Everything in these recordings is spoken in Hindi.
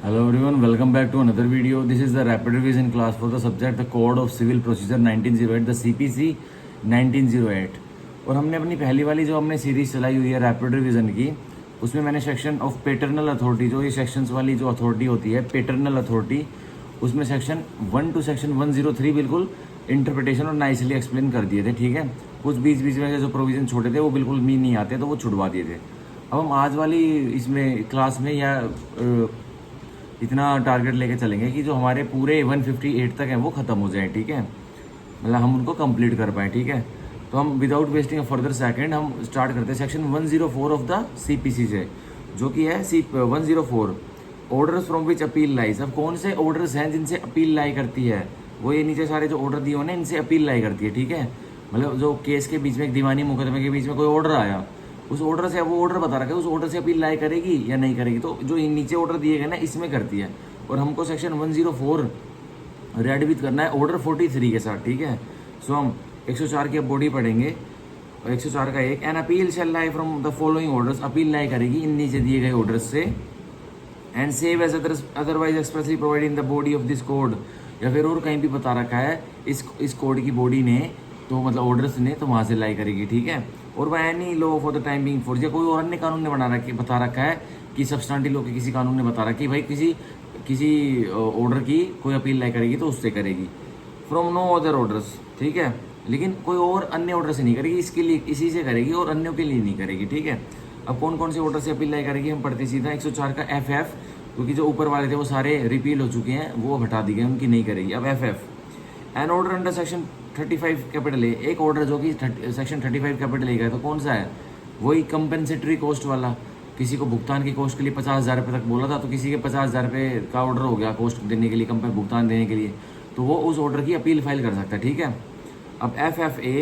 Hello everyone, welcome back to another video. This is the rapid revision class for the subject the Code of Civil Procedure 1908, the CPC 1908. और हमने अपनी पहली वाली जो हमने सीरीज चलाई हुई है रैपिड रिवीजन की, उसमें मैंने सेक्शन ऑफ पेटर्नल अथॉरिटी, जो ये सेक्शंस वाली जो अथॉरिटी होती है पेटर्नल अथॉरिटी, उसमें सेक्शन 1 to सेक्शन 103 बिल्कुल इंटरप्रिटेशन और नाइसली एक्सप्लेन कर दिए थे। ठीक है, कुछ बीच बीच में जो प्रोविजन छोटे थे वो बिल्कुल मीन नहीं आते तो वो छुड़वा दिए थे। अब हम आज वाली इसमें क्लास में या इतना टारगेट लेके चलेंगे कि जो हमारे पूरे 158 तक हैं वो ख़त्म हो जाए। ठीक है, मतलब हम उनको कंप्लीट कर पाए। ठीक है, तो हम without wasting a further second हम स्टार्ट करते हैं सेक्शन 104 ऑफ द सीपीसी से, जो कि है 104 orders from which appeal lies. अब कौन से ऑर्डर्स हैं जिनसे अपील लाई करती है, वो ये नीचे सारे जो ऑर्डर दिए होने इनसे अपील लाई करती है। ठीक है, मतलब जो केस के बीच में एक दीवानी मुकदमे के बीच में कोई ऑर्डर आया, उस ऑर्डर से, वो ऑर्डर बता रखा है उस ऑर्डर से अपील लाई करेगी या नहीं करेगी, तो जो नीचे ऑर्डर दिए गए ना इसमें करती है। और हमको सेक्शन 104 रेड विथ करना है ऑर्डर 43 के साथ। ठीक है, सो हम 104 की अब बॉडी पढ़ेंगे और 104 का एक, an appeal shall lie from the following orders, appeal lie करेगी इन नीचे दिए गए ऑर्डर्स से, and save as otherwise expressly provide in the body of this code, या फिर और कहीं भी बता रखा है इस कोड की बॉडी ने, तो मतलब ऑर्डर्स ने, तो वहाँ से लाई करेगी। ठीक है, और वह any law for the time being force, या कोई और अन्य कानून ने बता रखा है कि सब्सटेंटिव लॉ के किसी कानून ने बता रखा है कि भाई किसी ऑर्डर की कोई अपील लाई करेगी तो उससे करेगी, फ्रॉम नो अदर ऑर्डर्स। ठीक है, लेकिन कोई और अन्य ऑर्डर से नहीं करेगी, इसके लिए इसी से करेगी और अन्यों के लिए नहीं करेगी। ठीक है, अब कौन कौन से ऑर्डर से अपील लाई करेगी हम पढ़ते सीधा 104 का FF, क्योंकि जो ऊपर वाले थे वो सारे रिपील हो चुके हैं, वो हटा दी गए, उनकी नहीं करेगी। अब FF, an order under section 35 capital A, एक ऑर्डर जो कि सेक्शन 35 कैपिटल ए का है, तो कौन सा है, वही कंपेंसेटरी कॉस्ट वाला। किसी को भुगतान की कॉस्ट के लिए 50,000 रुपये तक बोला था, तो किसी के 50,000 रुपये का ऑर्डर हो गया कॉस्ट देने के लिए, भुगतान देने के लिए, तो वो उस ऑर्डर की अपील फाइल कर सकता है। ठीक है, अब FFA,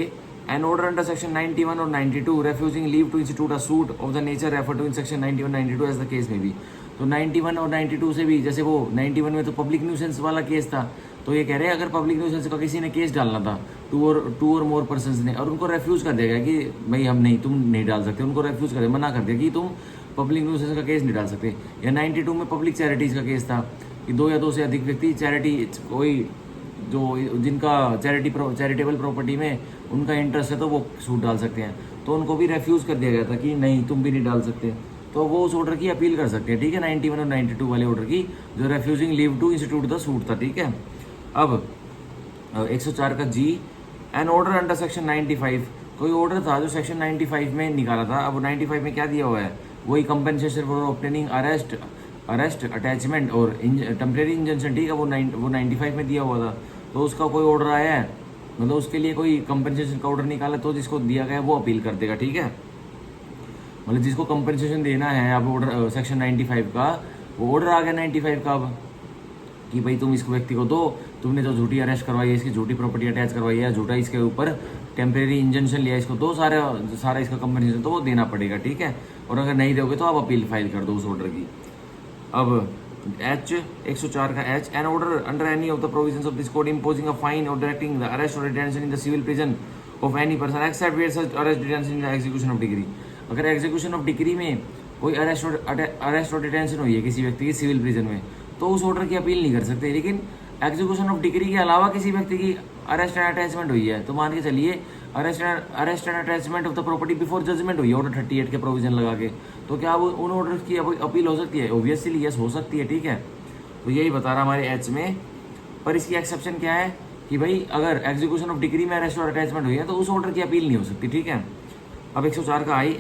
an order under section 91 और 92 refusing leave to institute a suit of the nature refer to in section 91 92 as the case में भी, तो 91 और 92 से भी, जैसे वो 91 में तो पब्लिक न्यूसेंस वाला केस था, तो ये कह रहे हैं अगर पब्लिक न्यूसेंस का किसी ने केस डालना था टू और मोर पर्सन्स ने, और उनको रेफ्यूज कर देगा कि भाई हम नहीं, तुम नहीं डाल सकते, उनको रेफ्यूज कर मना कर दिया कि तुम पब्लिक न्यूसेंस का केस नहीं डाल सकते। या 92 में पब्लिक चैरिटीज़ का केस था कि 2 या 2 से अधिक व्यक्ति चैरिटी, कोई जो जिनका चैरिटेबल प्रॉपर्टी में उनका इंटरेस्ट है तो वो सूट डाल सकते हैं, तो उनको भी रेफ्यूज़ कर दिया गया था कि नहीं तुम भी नहीं डाल सकते, तो वो उस ऑर्डर की अपील कर सकते हैं। ठीक है, 91 और 92 वाले ऑर्डर की, जो refusing leave to institute the suit था। ठीक है, अब 104 का G, an order under section 95, कोई ऑर्डर था जो सेक्शन 95 में निकाला था, अब 95 में क्या दिया हुआ है, वही compensation for obtaining arrest attachment और टेम्परेरी इंजंक्शन। ठीक है, वो 95 में दिया हुआ था, तो उसका कोई ऑर्डर आया है, मतलब उसके लिए कोई कंपनसेशन का ऑर्डर निकाला, तो जिसको दिया गया वो अपील कर देगा। ठीक है, मतलब जिसको कंपनसेशन देना है, अब ऑर्डर सेक्शन 95 का वो ऑर्डर आ गया 95 का, अब कि भाई तुम इस व्यक्ति को दो, तुमने जो झूठी अरेस्ट करवाई है, इसकी झूठी प्रॉपर्टी अटैच करवाई है, झूठा इसके ऊपर टेम्परेरी इंजंक्शन लिया, इसको दो, सारा इसका कंपनसेशन तो वो देना पड़ेगा। ठीक है, और अगर नहीं दोगे तो आप अपील फाइल कर दो उस ऑर्डर की। अब H, 104 का H, an order under any of the provisions of this code imposing a fine or directing the arrest or detention in the civil prison of any person except where such arrest detention in the execution of decree. अगर एग्जीक्यूशन ऑफ डिग्री में कोई अरेस्ट और डिटेंशन हुई है किसी व्यक्ति की सिविल प्रिजन में, तो उस ऑर्डर की अपील नहीं कर सकते। लेकिन एग्जीक्यूशन ऑफ डिग्री के अलावा किसी व्यक्ति की अरेस्ट एंड अटैचमेंट हुई है, तो मान के चलिए arrest and attachment of the property before judgment हुई है ऑर्डर 38 के प्रोविजन लगा के, तो क्या वो उन ऑर्डर की अपील हो सकती है? ऑब्वियसली यस, हो सकती है। ठीक है, तो यही बता रहा हमारे एच में, पर इसकी एक्सेप्शन क्या है कि भाई अगर एग्जीक्यूशन ऑफ डिग्री में अरेस्ट और अटैचमेंट हुई है तो उस ऑर्डर की अपील नहीं हो सकती। ठीक है, अब 104 का I,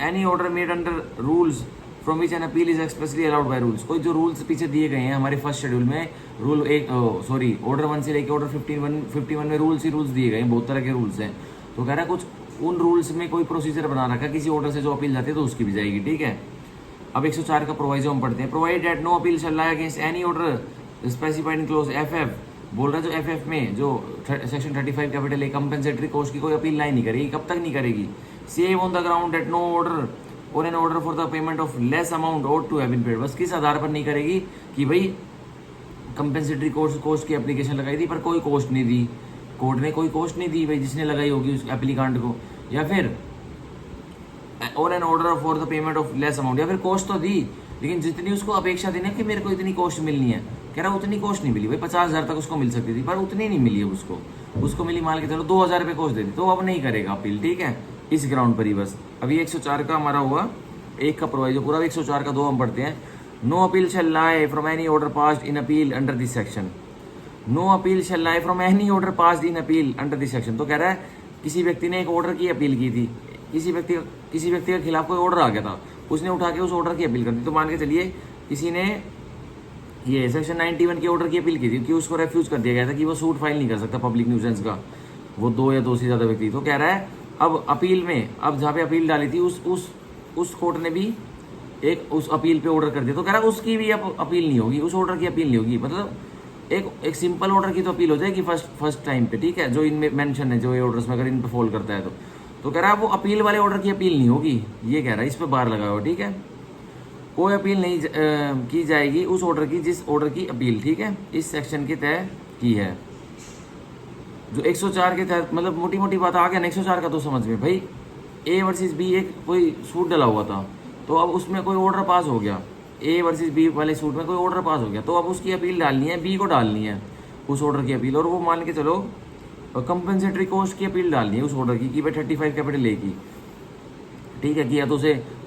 any order made under rules from which an appeal is expressly allowed by rules, कोई जो रूल्स पीछे दिए गए हैं हमारे फर्स्ट शेड्यूल में, रूल एक ऑर्डर 1 से लेकर ऑर्डर 51 में रूल्स ही रूल्स दिए गए हैं, बहुत तरह के रूल्स हैं, तो कह रहा है कुछ उन रूल्स में कोई प्रोसीजर बना रखा है, किसी ऑर्डर से जो अपील जाती है तो उसकी भी जाएगी। ठीक है, अब 104 का प्रोवाइजो हम पढ़ते हैं, provided that no appeal shall lie against any order specified in clause FF, बोल रहा है जो FF में जो section 35 capital A compensatory cost की कोई अपील लाई नहीं करेगी। कब तक नहीं करेगी? Save on the ground that no order or an order for the payment of less amount or to have been paid, बस किस आधार पर नहीं करेगी कि भाई कंपेंसेटरी कॉस्ट की एप्लीकेशन लगाई थी पर कोई कॉस्ट नहीं दी, कोर्ट ने कोई कॉस्ट नहीं दी भाई जिसने लगाई होगी उस एप्लीकांट को, या फिर और an order for the payment of less amount, या फिर कॉस्ट तो दी लेकिन जितनी उसको अपेक्षा थी ना कि मेरे को इतनी कॉस्ट मिलनी है, कह रहा उतनी कॉस्ट नहीं मिली भाई। 50,000 तक उसको मिल सकती थी पर उतनी नहीं मिली अब उसको मिली मान के चलो 2,000 रुपये कॉस्ट दे दी, तो अब नहीं करेगा अपील, ठीक है, इस ग्राउंड पर ही बस। अभी 104 का हमारा हुआ, एक का प्रोवाइजो पूरा, 104 का 2 हम पढ़ते हैं। No appeal shall lie from any order passed in appeal under this section. No appeal shall lie from any order passed in appeal under this section. तो कह रहा है किसी व्यक्ति ने एक ऑर्डर की अपील की थी, किसी व्यक्ति के खिलाफ कोई ऑर्डर आ गया था, उसने उठा के उस ऑर्डर की अपील कर दी। तो मान के चलिए किसी ने ये सेक्शन 91 के ऑर्डर की अपील की थी कि उसको रेफ्यूज कर दिया गया था कि वो सूट फाइल नहीं कर सकता पब्लिक न्यूसेंस का, वो 2 या 2 से ज़्यादा व्यक्ति। तो कह रहा है अब अपील में, अब जहाँ पे अपील डाली थी उस कोर्ट ने भी एक उस अपील पे ऑर्डर कर दिया, तो कह रहा है उसकी भी अब अपील नहीं होगी, उस ऑर्डर की अपील नहीं होगी। मतलब एक सिंपल ऑर्डर की तो अपील हो जाएगी फर्स्ट टाइम पे, ठीक है, जो इनमें मेंशन है, जो ये ऑर्डर्स में अगर इन पे फॉल करता है तो कह रहा है वो अपील वाले ऑर्डर की अपील नहीं होगी, ये कह रहा है, इस पे बार लगा हुआ, ठीक है। कोई अपील नहीं की जाएगी उस ऑर्डर की जिस ऑर्डर की अपील, ठीक है, इस सेक्शन के तहत की है। जो 104 के तहत, मतलब मोटी मोटी बात आ गया ना 104 का, तो समझ में भाई ए वर्सेस बी एक कोई सूट डला हुआ था, तो अब उसमें कोई ऑर्डर पास हो गया, ए वर्सेस बी वाले सूट में कोई ऑर्डर पास हो गया, तो अब उसकी अपील डालनी है, बी को डालनी है उस ऑर्डर की अपील, और वो मान के चलो कंपनसेटरी कॉस्ट की अपील डालनी है उस ऑर्डर की कि भाई 35 कैपिटल ए की, ठीक है, किया तो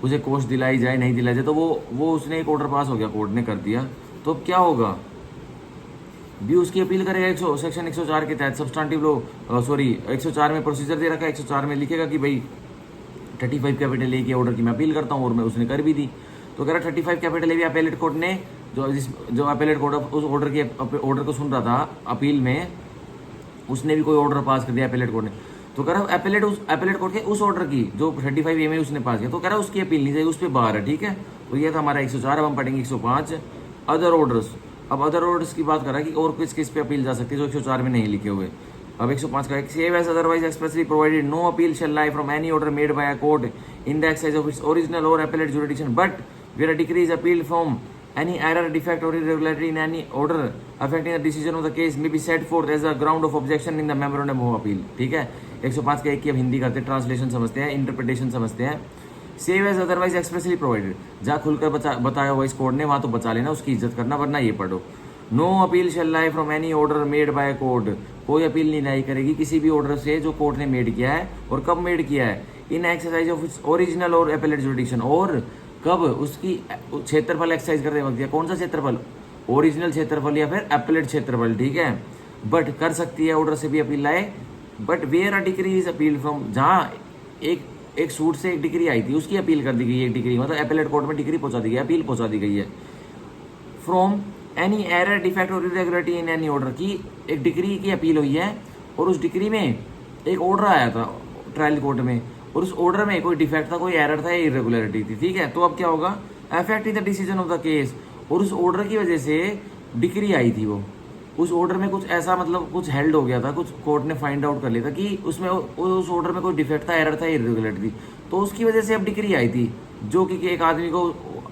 उसे कॉस्ट दिलाई जाए नहीं दिलाई जाए, तो वो उसने एक ऑर्डर पास हो गया, कोर्ट ने कर दिया, तो अब क्या होगा, बी उसकी अपील करेगा सेक्शन 104 के तहत सब्सटेंटिव लॉ, सॉरी 104 में प्रोसीजर दे रखा है, 104 में लिखेगा कि भाई 35 कैपिटल ए के ऑर्डर की मैं अपील करता हूँ, और मैं उसने कर भी दी। तो कह रहा 35 कैपिटल ए भी अपेलेट कोर्ट ने जो अपेलेट कोर्ट उस ऑर्डर को सुन रहा था अपील में, उसने भी कोई ऑर्डर पास कर दिया अपेलेट कोर्ट ने, तो कह रहा अपेलेट कोर्ट के उस ऑर्डर की जो 35 ए में उसने पास किया, तो कह रहा उसकी अपील नहीं जाएगी, उस पर बार है, ठीक है। तो ये था हमारा 104। अब हम पढ़ेंगे 105 अदर ऑर्डर्स। अब अदर ऑर्डर्स की बात कर रहा है कि और किस पे अपील जा सकती है जो 104 में नहीं लिखे हुए। अब 105 का save as otherwise expressly provided no appeal shall lie from any order made by a court in the exercise of its original or appellate jurisdiction, but where a decree is appealed from any error, defect or irregularity in any order affecting the decision of the case may be set forth as a ground of objection in the memorandum of appeal, ठीक है। 105 का एक की अब हिंदी करते हैं, ट्रांसलेशन समझते हैं, इंटरप्रिटेशन समझते हैं। Save as otherwise expressly provided, जहाँ खुलकर बताया हुआ इस कोर्ट ने वहाँ तो बचा लेना, उसकी इज्जत करना, वरना ये पढ़ो। No appeal shall lie from any order made by court, कोई अपील नहीं लाई करेगी किसी भी ऑर्डर से जो कोर्ट ने मेड किया है, और कब मेड किया है, इन एक्सरसाइज ऑफ इट्स ओरिजिनल और एपेलेट जुडिक्शन, और कब उसकी क्षेत्रफल एक्सरसाइज करते वक्त दिया, कौन सा क्षेत्रफल, ओरिजिनल क्षेत्रफल या फिर एपेलेट क्षेत्रफल, ठीक है। बट कर सकती है ऑर्डर से भी अपील लाए, but where a decree is appeal from, जहाँ एक सूट से एक डिग्री आई थी उसकी अपील कर दी गई है, एक डिग्री मतलब एपेलेट कोर्ट में डिग्री पहुंचा दी गई है, अपील पहुंचा दी गई है। फ्रॉम एनी एरर, डिफेक्ट और इरेगुलरिटी इन एनी ऑर्डर की एक डिग्री की अपील हुई है, और उस डिग्री में एक ऑर्डर आया था ट्रायल कोर्ट में, और उस ऑर्डर में कोई डिफेक्ट था, कोई एरर था या इरेगुलरिटी थी, ठीक है। तो अब क्या होगा, affect the decision of the case, और उस ऑर्डर की वजह से डिग्री आई थी, वो उस ऑर्डर में कुछ ऐसा मतलब कुछ हेल्ड हो गया था, कुछ कोर्ट ने फाइंड आउट कर लिया था कि उसमें उस ऑर्डर में कोई डिफेक्ट था, एरर था, इरेगुलरिटी थी, तो उसकी वजह से अब डिग्री आई थी, जो कि एक आदमी को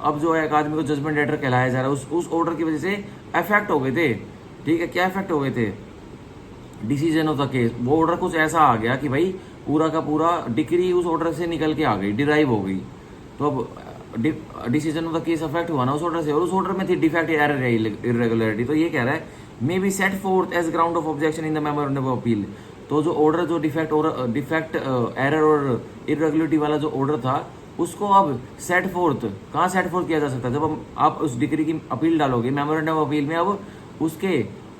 अब जो है एक आदमी को जजमेंट लेटर कहलाया जा रहा है, उस ऑर्डर की वजह से अफेक्ट हो गए थे, ठीक है। क्या अफेक्ट हो गए थे, डिसीजन ऑफ द केस, वो ऑर्डर कुछ ऐसा आ गया कि भाई पूरा का पूरा डिग्री उस ऑर्डर से निकल के आ गई, डिराइव हो गई, तो अब decision of the case affect हुआ ना उस ऑर्डर से, और उस ऑर्डर में थी डिफेक्ट, एरर, इरेगुलरिटी। तो ये कह रहा है may be set forth as ground of objection in the memorandum of appeal, तो जो ऑर्डर जो डिफेक्ट एरर और इरेगुलरिटी वाला जो ऑर्डर था, उसको अब सेट फोर्थ, कहाँ सेट फोर्थ किया जा सकता है, जब आप उस डिग्री की अपील डालोगे मेमोरेंडम ऑफ अपील में, अब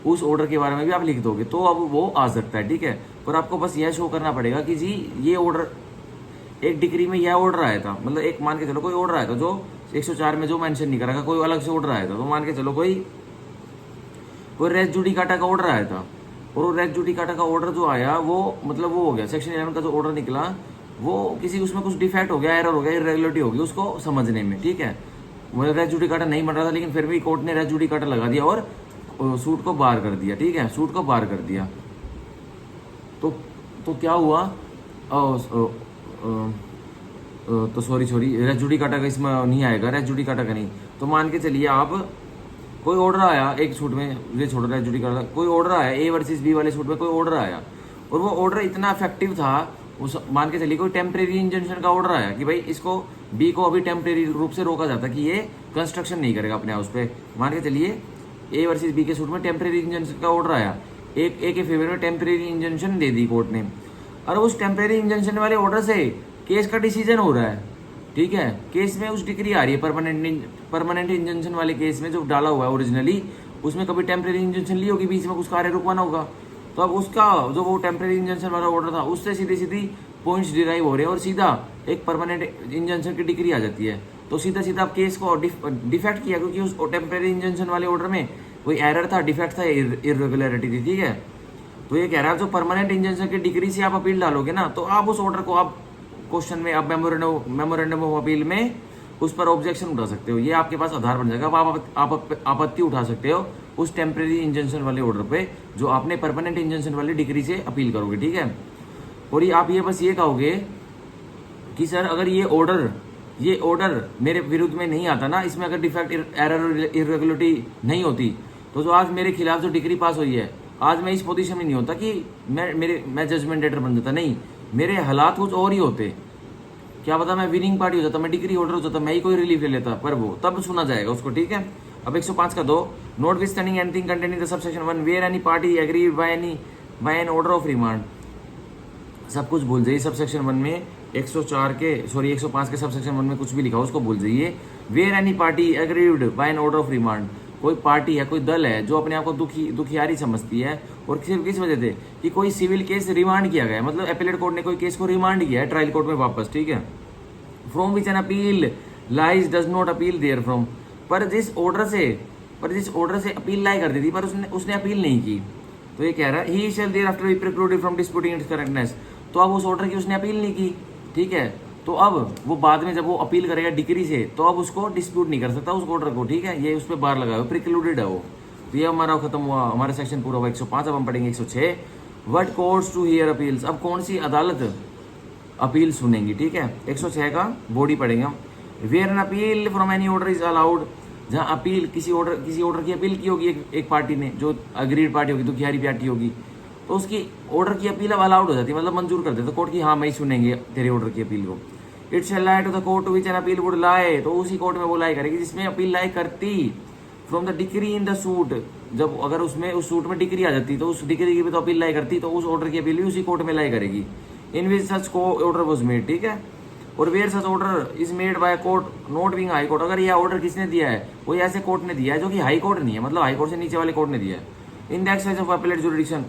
उस ऑर्डर के बारे में भी आप लिख दोगे, तो अब वो आ सकता है, ठीक है। पर आपको बस यह शो करना पड़ेगा कि जी ये ऑर्डर, एक डिग्री में यह ऑर्डर आया था, मतलब एक मान के चलो कोई ऑर्डर आया था जो 104 में जो मेंशन नहीं करा था, कोई अलग से ऑर्डर आया था, तो मान के चलो कोई रेस जुडिकाटा का ऑर्डर आया था, और वो रेस जुडिकाटा का ऑर्डर जो आया वो मतलब वो हो गया, सेक्शन 11 का जो ऑर्डर निकला वो किसी उसमें कुछ डिफेक्ट हो गया, एरर हो गया, इरेगुलरिटी हो गई उसको समझने में, ठीक है। वो रेस जुडिकाटा नहीं बन रहा था, लेकिन फिर भी कोर्ट ने रेस जुडिकाटा लगा दिया और सूट को बार कर दिया, ठीक है, सूट को बार कर दिया। तो क्या हुआ, तो सॉरी रेस जुडिकाटा का इसमें नहीं आएगा, रेस जुडिकाटा का नहीं, तो मान के चलिए आप कोई ऑर्डर आया एक सूट में, ये छोड़ रेस जुडिकाटा, कोई ऑर्डर आया ए वर्सेस बी वाले सूट में कोई ऑर्डर आया, और वो ऑर्डर इतना इफेक्टिव था उस मान के चलिए कोई टेम्परेरी इंजंक्शन का ऑर्डर आया कि भाई इसको बी को अभी टेम्परेरी रूप से रोका जाता कि ये कंस्ट्रक्शन नहीं करेगा अपने हाउस पे। मान के चलिए ए वर्सेस बी के सूट में टेम्परेरी इंजंक्शन का ऑर्डर आया, एक ए के फेवर में टेम्परेरी इंजंक्शन दे दी कोर्ट ने, और उस टेम्परेरी इंजंक्शन वाले ऑर्डर से केस का डिसीजन हो रहा है, ठीक है। केस में उस डिग्री आ रही है परमानेंट इंजंक्शन वाले केस में जो डाला हुआ है ओरिजिनली, उसमें कभी टेम्परेरी इंजंक्शन ली होगी, बीच में कुछ कार्य रुकवाना होगा, तो अब उसका जो वो टेम्परेरी इंजंक्शन वाला ऑर्डर था उससे सीधी सीधी पॉइंट्स डिराइव हो रहे हैं और सीधा एक परमानेंट इंजंक्शन की डिग्री आ जाती है। तो सीधा सीधा आप केस को डिफेक्ट किया, क्योंकि उस टेम्परेरी इंजंक्शन वाले ऑर्डर में कोई एरर था, डिफेक्ट था, इरेगुलरिटी थी, ठीक है। तो ये कह रहा है जो परमानेंट इंजंक्शन की डिग्री से आप अपील डालोगे ना, तो आप उस ऑर्डर को आप क्वेश्चन में आप मेमोरेंडम ऑफ अपील में उस पर ऑब्जेक्शन उठा सकते हो, ये आपके पास आधार बन जाएगा। अब आप आपत्ति उठा सकते हो उस टेम्परेरी इंजंक्शन वाले ऑर्डर पे जो आपने परमानेंट इंजंक्शन वाली डिग्री से अपील करोगे, ठीक है। और ये आप ये बस ये कहोगे कि सर अगर ये ऑर्डर मेरे विरुद्ध में नहीं आता ना, इसमें अगर डिफेक्ट, एरर और इरेगुलरिटी नहीं होती, तो जो आज मेरे खिलाफ जो डिग्री पास हुई है, आज मैं इस पोजीशन में नहीं होता कि मैं जजमेंट डेटर बन जाता, नहीं, मेरे हालात कुछ और ही होते, क्या पता मैं विनिंग पार्टी हो जाता, मैं डिग्री होल्डर हो जाता, मैं ही कोई रिलीफ ले लेता, पर वो तब सुना जाएगा उसको, ठीक है। अब 105 का 2, notwithstanding anything containing the subsection 1 where any party agree by an order of remand, सब कुछ भूल जाइए। सबसेक्शन 1 में 105 के सबसेक्शन 1 में कुछ भी लिखा हो उसको भूल जाइए। Where any party aggrieved by an order of remand, कोई पार्टी है, कोई दल है जो अपने आप को दुखियारी समझती है, और सिर्फ किस वजह से कि कोई सिविल केस रिमांड किया गया है, मतलब अपीलेट कोर्ट ने कोई केस को रिमांड किया है ट्रायल कोर्ट में वापस, ठीक है। From which an appeal lies does not appeal therefrom, पर जिस ऑर्डर से अपील लाई कर दी थी पर उसने अपील नहीं की, तो ये कह रहा है he shall thereafter be precluded from disputing its correctness, तो अब उस ऑर्डर की उसने अपील नहीं की, ठीक है। तो अब वो बाद में जब वो अपील करेगा डिग्री से, तो अब उसको डिस्प्यूट नहीं कर सकता उस ऑर्डर को, ठीक है। ये उस पर बार लगा हुआ, प्रिक्लूडेड है वो। तो ये हमारा खत्म हुआ, हमारा सेक्शन पूरा हुआ 105। अब हम पढ़ेंगे 106, what courts to hear appeals, अब कौन सी अदालत अपील सुनेंगी, ठीक है। 106 का बॉडी पढ़ेंगे हम। Where an appeal from any order is allowed, जहाँ अपील किसी ऑर्डर की अपील की होगी एक पार्टी ने, जो अग्रीड पार्टी होगी, दुखियारी पार्टी होगी, तो उसकी ऑर्डर की अपील अब अलाउड हो जाती है, मतलब मंजूर कर देते कोर्ट की, हाँ मैं ही सुनेंगे तेरे ऑर्डर की अपील को। It shall lie to the court to which an appeal would lie, तो उसी कोर्ट में वो लाई करेगी जिसमें अपील लाई करती। From the degree in the suit, जब अगर उसमें उस सूट में डिग्री आ जाती तो उस डिग्री की भी तो अपील लाई करती, तो उस ऑर्डर की अपील भी उसी कोर्ट में लाई करेगी। इन विच सच को ऑर्डर वॉज मेड, ठीक है। Or where such order is made by court not being high court, अगर यह ऑर्डर किसने दिया है, वो ऐसे कोर्ट ने दिया है जो कि हाई कोर्ट नहीं है, मतलब हाई कोर्ट से नीचे वाले कोर्ट ने दिया है। इन the exercise of appellate jurisdiction,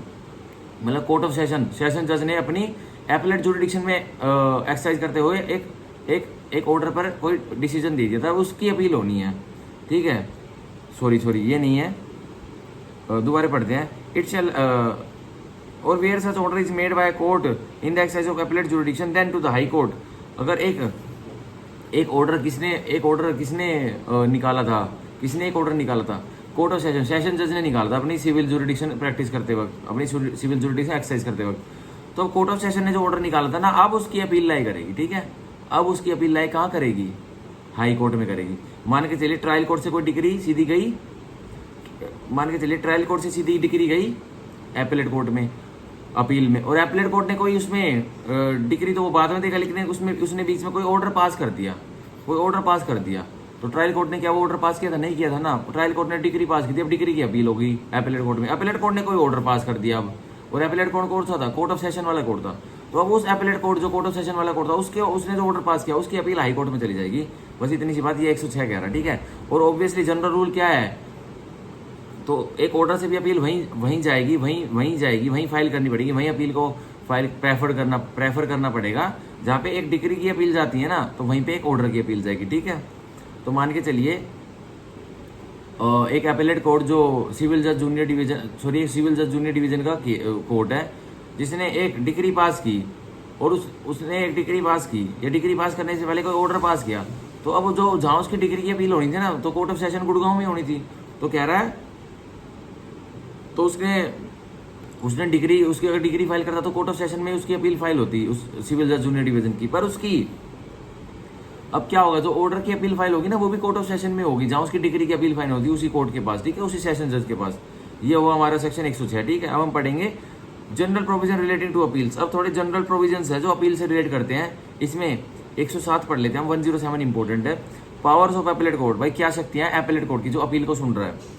मतलब कोर्ट ऑफ सेशन जज ने अपनी अपीलेट जुरिडिक्शन में एक्सरसाइज करते हुए एक ऑर्डर पर कोई डिसीजन दे दिया था, उसकी अपील होनी है, ठीक है। सॉरी ये नहीं है, दोबारा पढ़ते हैं। It shall or where such order is made by court in the exercise of appellate jurisdiction then to the high court, अगर एक ऑर्डर किसने निकाला था, किसने एक ऑर्डर निकाला था, कोर्ट ऑफ सेशन जज ने निकाला था अपनी सिविल जुरिडिक्शन प्रैक्टिस करते वक्त, अपनी सिविल जुरिडिक्शन एक्सरसाइज करते वक्त, तो कोर्ट ऑफ सेशन ने जो ऑर्डर निकाला था ना, अब उसकी अपील लाई करेगी, ठीक है। अब उसकी अपील लाई कहाँ करेगी, हाई कोर्ट में करेगी। मान के चलिए ट्रायल कोर्ट से कोई डिग्री सीधी गई, मान के चलिए ट्रायल कोर्ट से सीधी डिग्री गई अपीलेट कोर्ट में अपील में, और अपीलेट कोर्ट ने कोई उसमें डिग्री तो वो बाद में देगा, लेकिन उसने बीच में कोई ऑर्डर पास कर दिया, तो ट्रायल कोर्ट ने क्या वो ऑर्डर पास किया था, नहीं किया था ना। ट्रायल कोर्ट ने डिग्री पास की थी, अब डिग्री की अपील हो गई अपीलेट कोर्ट में, अपीलेट कोर्ट ने कोई ऑर्डर पास कर दिया अब, और अपीलेट कौन सा था, कोर्ट ऑफ सेशन वाला कोर्ट था, तो अब उस अपीलेट कोर्ट जो कोर्ट ऑफ सेशन वाला कोर्ट था उसने जो ऑर्डर पास किया उसकी अपील हाई कोर्ट में चली जाएगी। बस इतनी सी बात, ये 106 कह रहा, ठीक है। और ऑब्वियसली जनरल रूल क्या है, तो एक ऑर्डर से भी अपील वहीं जाएगी, वहीं फाइल करनी पड़ेगी, वहीं अपील को फाइल प्रेफर करना पड़ेगा। जहाँ पे एक डिग्री की अपील जाती है ना, तो वहीं पे एक ऑर्डर की अपील जाएगी, ठीक है। तो मान के चलिए एक अपीलेट कोर्ट जो सिविल जज जूनियर डिवीजन का कोर्ट है, जिसने एक डिग्री पास की, और उसने एक डिग्री पास की, या डिग्री पास करने से पहले कोई ऑर्डर पास किया, तो अब जो जहाँ उसकी डिग्री की अपील होनी थी ना, तो कोर्ट ऑफ सेशन गुड़गांव में होनी थी, तो कह रहा है, तो उसने डिग्री, उसकी अगर डिग्री फाइल करता तो कोर्ट ऑफ सेशन में उसकी अपील फाइल होती उस सिविल जज जूनियर डिवीजन की, पर उसकी अब क्या होगा, जो ऑर्डर की अपील फाइल होगी ना, वो भी कोर्ट ऑफ सेशन में होगी, जहाँ उसकी डिग्री की अपील फाइल होती है उसी कोर्ट के पास, ठीक है, उसी सेशन जज के पास। ये हुआ हमारा सेक्शन 106, ठीक है। अब हम पढ़ेंगे general provision relating to appeals, अब थोड़े जनरल प्रोविजंस है जो अपील से रिलेट करते हैं। इसमें 107 पढ़ लेते हैं हम, 107 इंपॉर्टेंट है। पावर्स ऑफ एपेलेट कोर्ट, भाई क्या शक्तियां एपेलेट कोर्ट की जो अपील को सुन रहा है।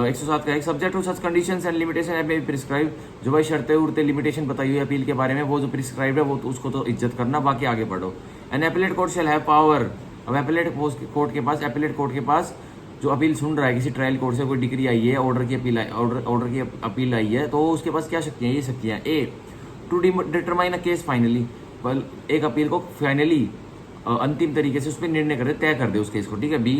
107 का एक subject to such conditions and limitation and may be prescribe, जो भाई शर्तें उर्ते लिमिटेशन बताई हुई अपील के बारे में, वो जो प्रिस्क्राइब है वो तो उसको तो इज्जत करना, बाकी आगे पढ़ो। An appellate court shall have power, अब एपेलेट कोर्ट के पास, एपेलेट कोर्ट के पास जो अपील सुन रहा है किसी ट्रायल कोर्ट से कोई डिग्री आई है, ऑर्डर की अपील ऑर्डर की अपील आई है, तो उसके पास क्या शक्तियां, ये शक्तियां, a to determine a case finally, एक अपील को फाइनली अंतिम तरीके से उस पर निर्णय करे, तय कर दे उस केस को, ठीक है। B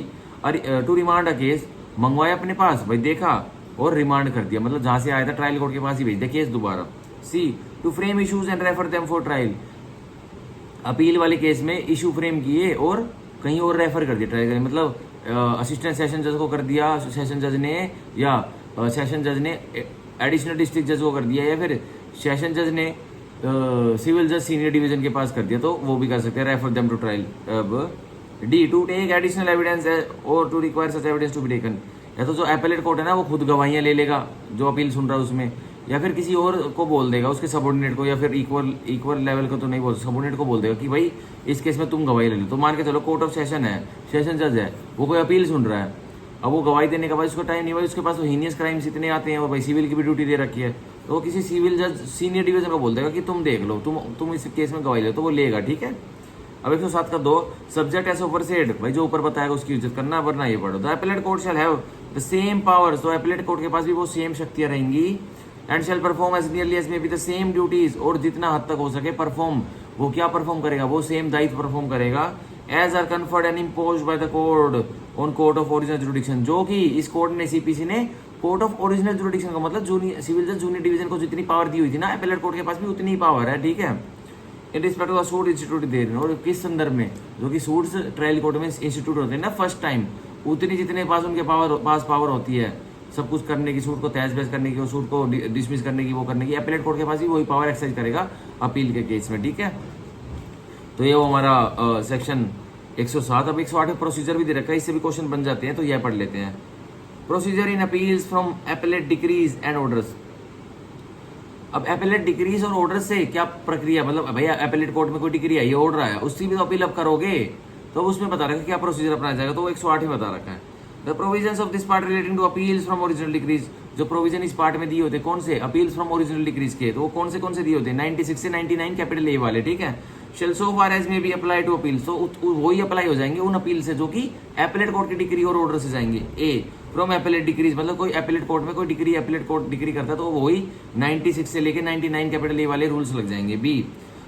to remand a case, मंगवाया अपने पास, भाई देखा और रिमांड कर दिया, मतलब जहां से आया था ट्रायल कोर्ट के पास ही भेज दिया केस दोबारा। C to frame issues and refer them for trial, appeal वाले केस में इशू फ्रेम किए और कहीं और रेफर कर दिया ट्रायल करने, मतलब असिस्टेंट सेशन जज को कर दिया सेशन जज ने, या सेशन जज ने एडिशनल डिस्ट्रिक्ट जज को कर दिया, या फिर सेशन जज ने सिविल जज सीनियर डिवीजन के पास कर दिया, तो वो भी कर सकते हैं, रेफर देम टू ट्रायल। अब d to take additional evidence और to require such evidence to be taken, या तो जो एपेलेट कोर्ट है ना वो खुद गवाहियां ले लेगा जो अपील सुन रहा है उसमें, या फिर किसी और को बोल देगा उसके सबऑर्डिनेट को, या फिर इक्वल लेवल को तो नहीं बोल, सबऑर्डिनेट को बोल देगा कि भाई इस केस में तुम गवाही ले लो। तो मान के चलो कोर्ट ऑफ सेशन है, सेशन जज है, वो कोई अपील सुन रहा है, अब वो गवाही देने का भाई उसको टाइम नहीं, भाई उसके पास तो हीनियस क्राइम्स इतने आते हैं, और भाई सिविल की भी ड्यूटी दे रखी है, तो वो किसी सिविल जज सीनियर डिवीजन को बोल देगा कि तुम देख लो, तुम इस केस में गवाही लो, तो वो लेगा, ठीक है। अब 107 का 2 सब्जेक्ट एज ऊपर सेड, भाई जो ऊपर बताएगा उसकी इज्जत करना, वरना ये पढ़ो। The appellate court shall have the same powers, तो एपेलेट कोर्ट के पास भी वो सेम शक्तियां रहेंगी, and shall perform as nearly as may be the same duties, और जितना हद तक हो सके परफॉर्म, वो क्या परफॉर्म करेगा, वो सेम दायित्व परफॉर्म करेगा, as are conferred and imposed by the court on court of original jurisdiction, जो कि इस कोर्ट ने सीपीसी ने कोर्ट ऑफ ओरिजिनल जुरिडिक्शन का मतलब जूनियर सिविल जज जूनियर डिवीजन को जितनी पावर दी हुई थी ना, एपेलेट कोर्ट के पास भी उतनी ही पावर है, ठीक है। In respect of suit institute दे रहे हैं, और किस संदर्भ में, जो कि सूट्स ट्रायल कोर्ट में इंस्टीट्यूट होते हैं ना फर्स्ट टाइम, उतनी जितने पास उनके पास पावर होती है सब कुछ करने की, सूट को तहस बहस करने की, सूट को डिसमिस करने की, वो करने की, एपेलेट कोर्ट के पास भी वही पावर एक्सरसाइज करेगा अपील के केस में, ठीक है। तो ये वो हमारा सेक्शन 107। अब 108 में प्रोसीजर भी दे रखा है, इससे भी क्वेश्चन बन जाते हैं, तो यह पढ़ लेते हैं। Procedure in appeals from appellate decrease and orders, अब एपेलेट डिक्रीज और ऑर्डर से क्या प्रक्रिया, मतलब भैया एपेलेट कोर्ट में कोई डिग्री आई है, ऑर्डर आया, उससे भी तो अपील अब करोगे, तो उसमें बता रखा है क्या प्रोसीजर अपनाया जाएगा, तो वो 108 में बता रखा है। The provisions of this part relating to appeals from original decrees, जो प्रोविजन इस पार्ट में दिए होते कौन से, अपील्स फ्रॉम ओरिजिनल डिक्रीज के, तो वो कौन से दिए होते हैं, 96 से 99 कैपिटल ए वाले, ठीक है। Shall so far as may be apply to appeals, तो वही अप्लाई हो जाएंगे उन अपील से जो कि एपेलेट कोर्ट की डिग्री और ऑर्डर से जाएंगे। ए फ्रॉम एपेलेट डिक्रीज, मतलब कोई एपेलेट कोर्ट में कोई डिग्री एपेलेट कोर्ट डिग्री करता है तो वही 96 से लेके 99 कैपिटल ए वाले रूल्स लग जाएंगे। B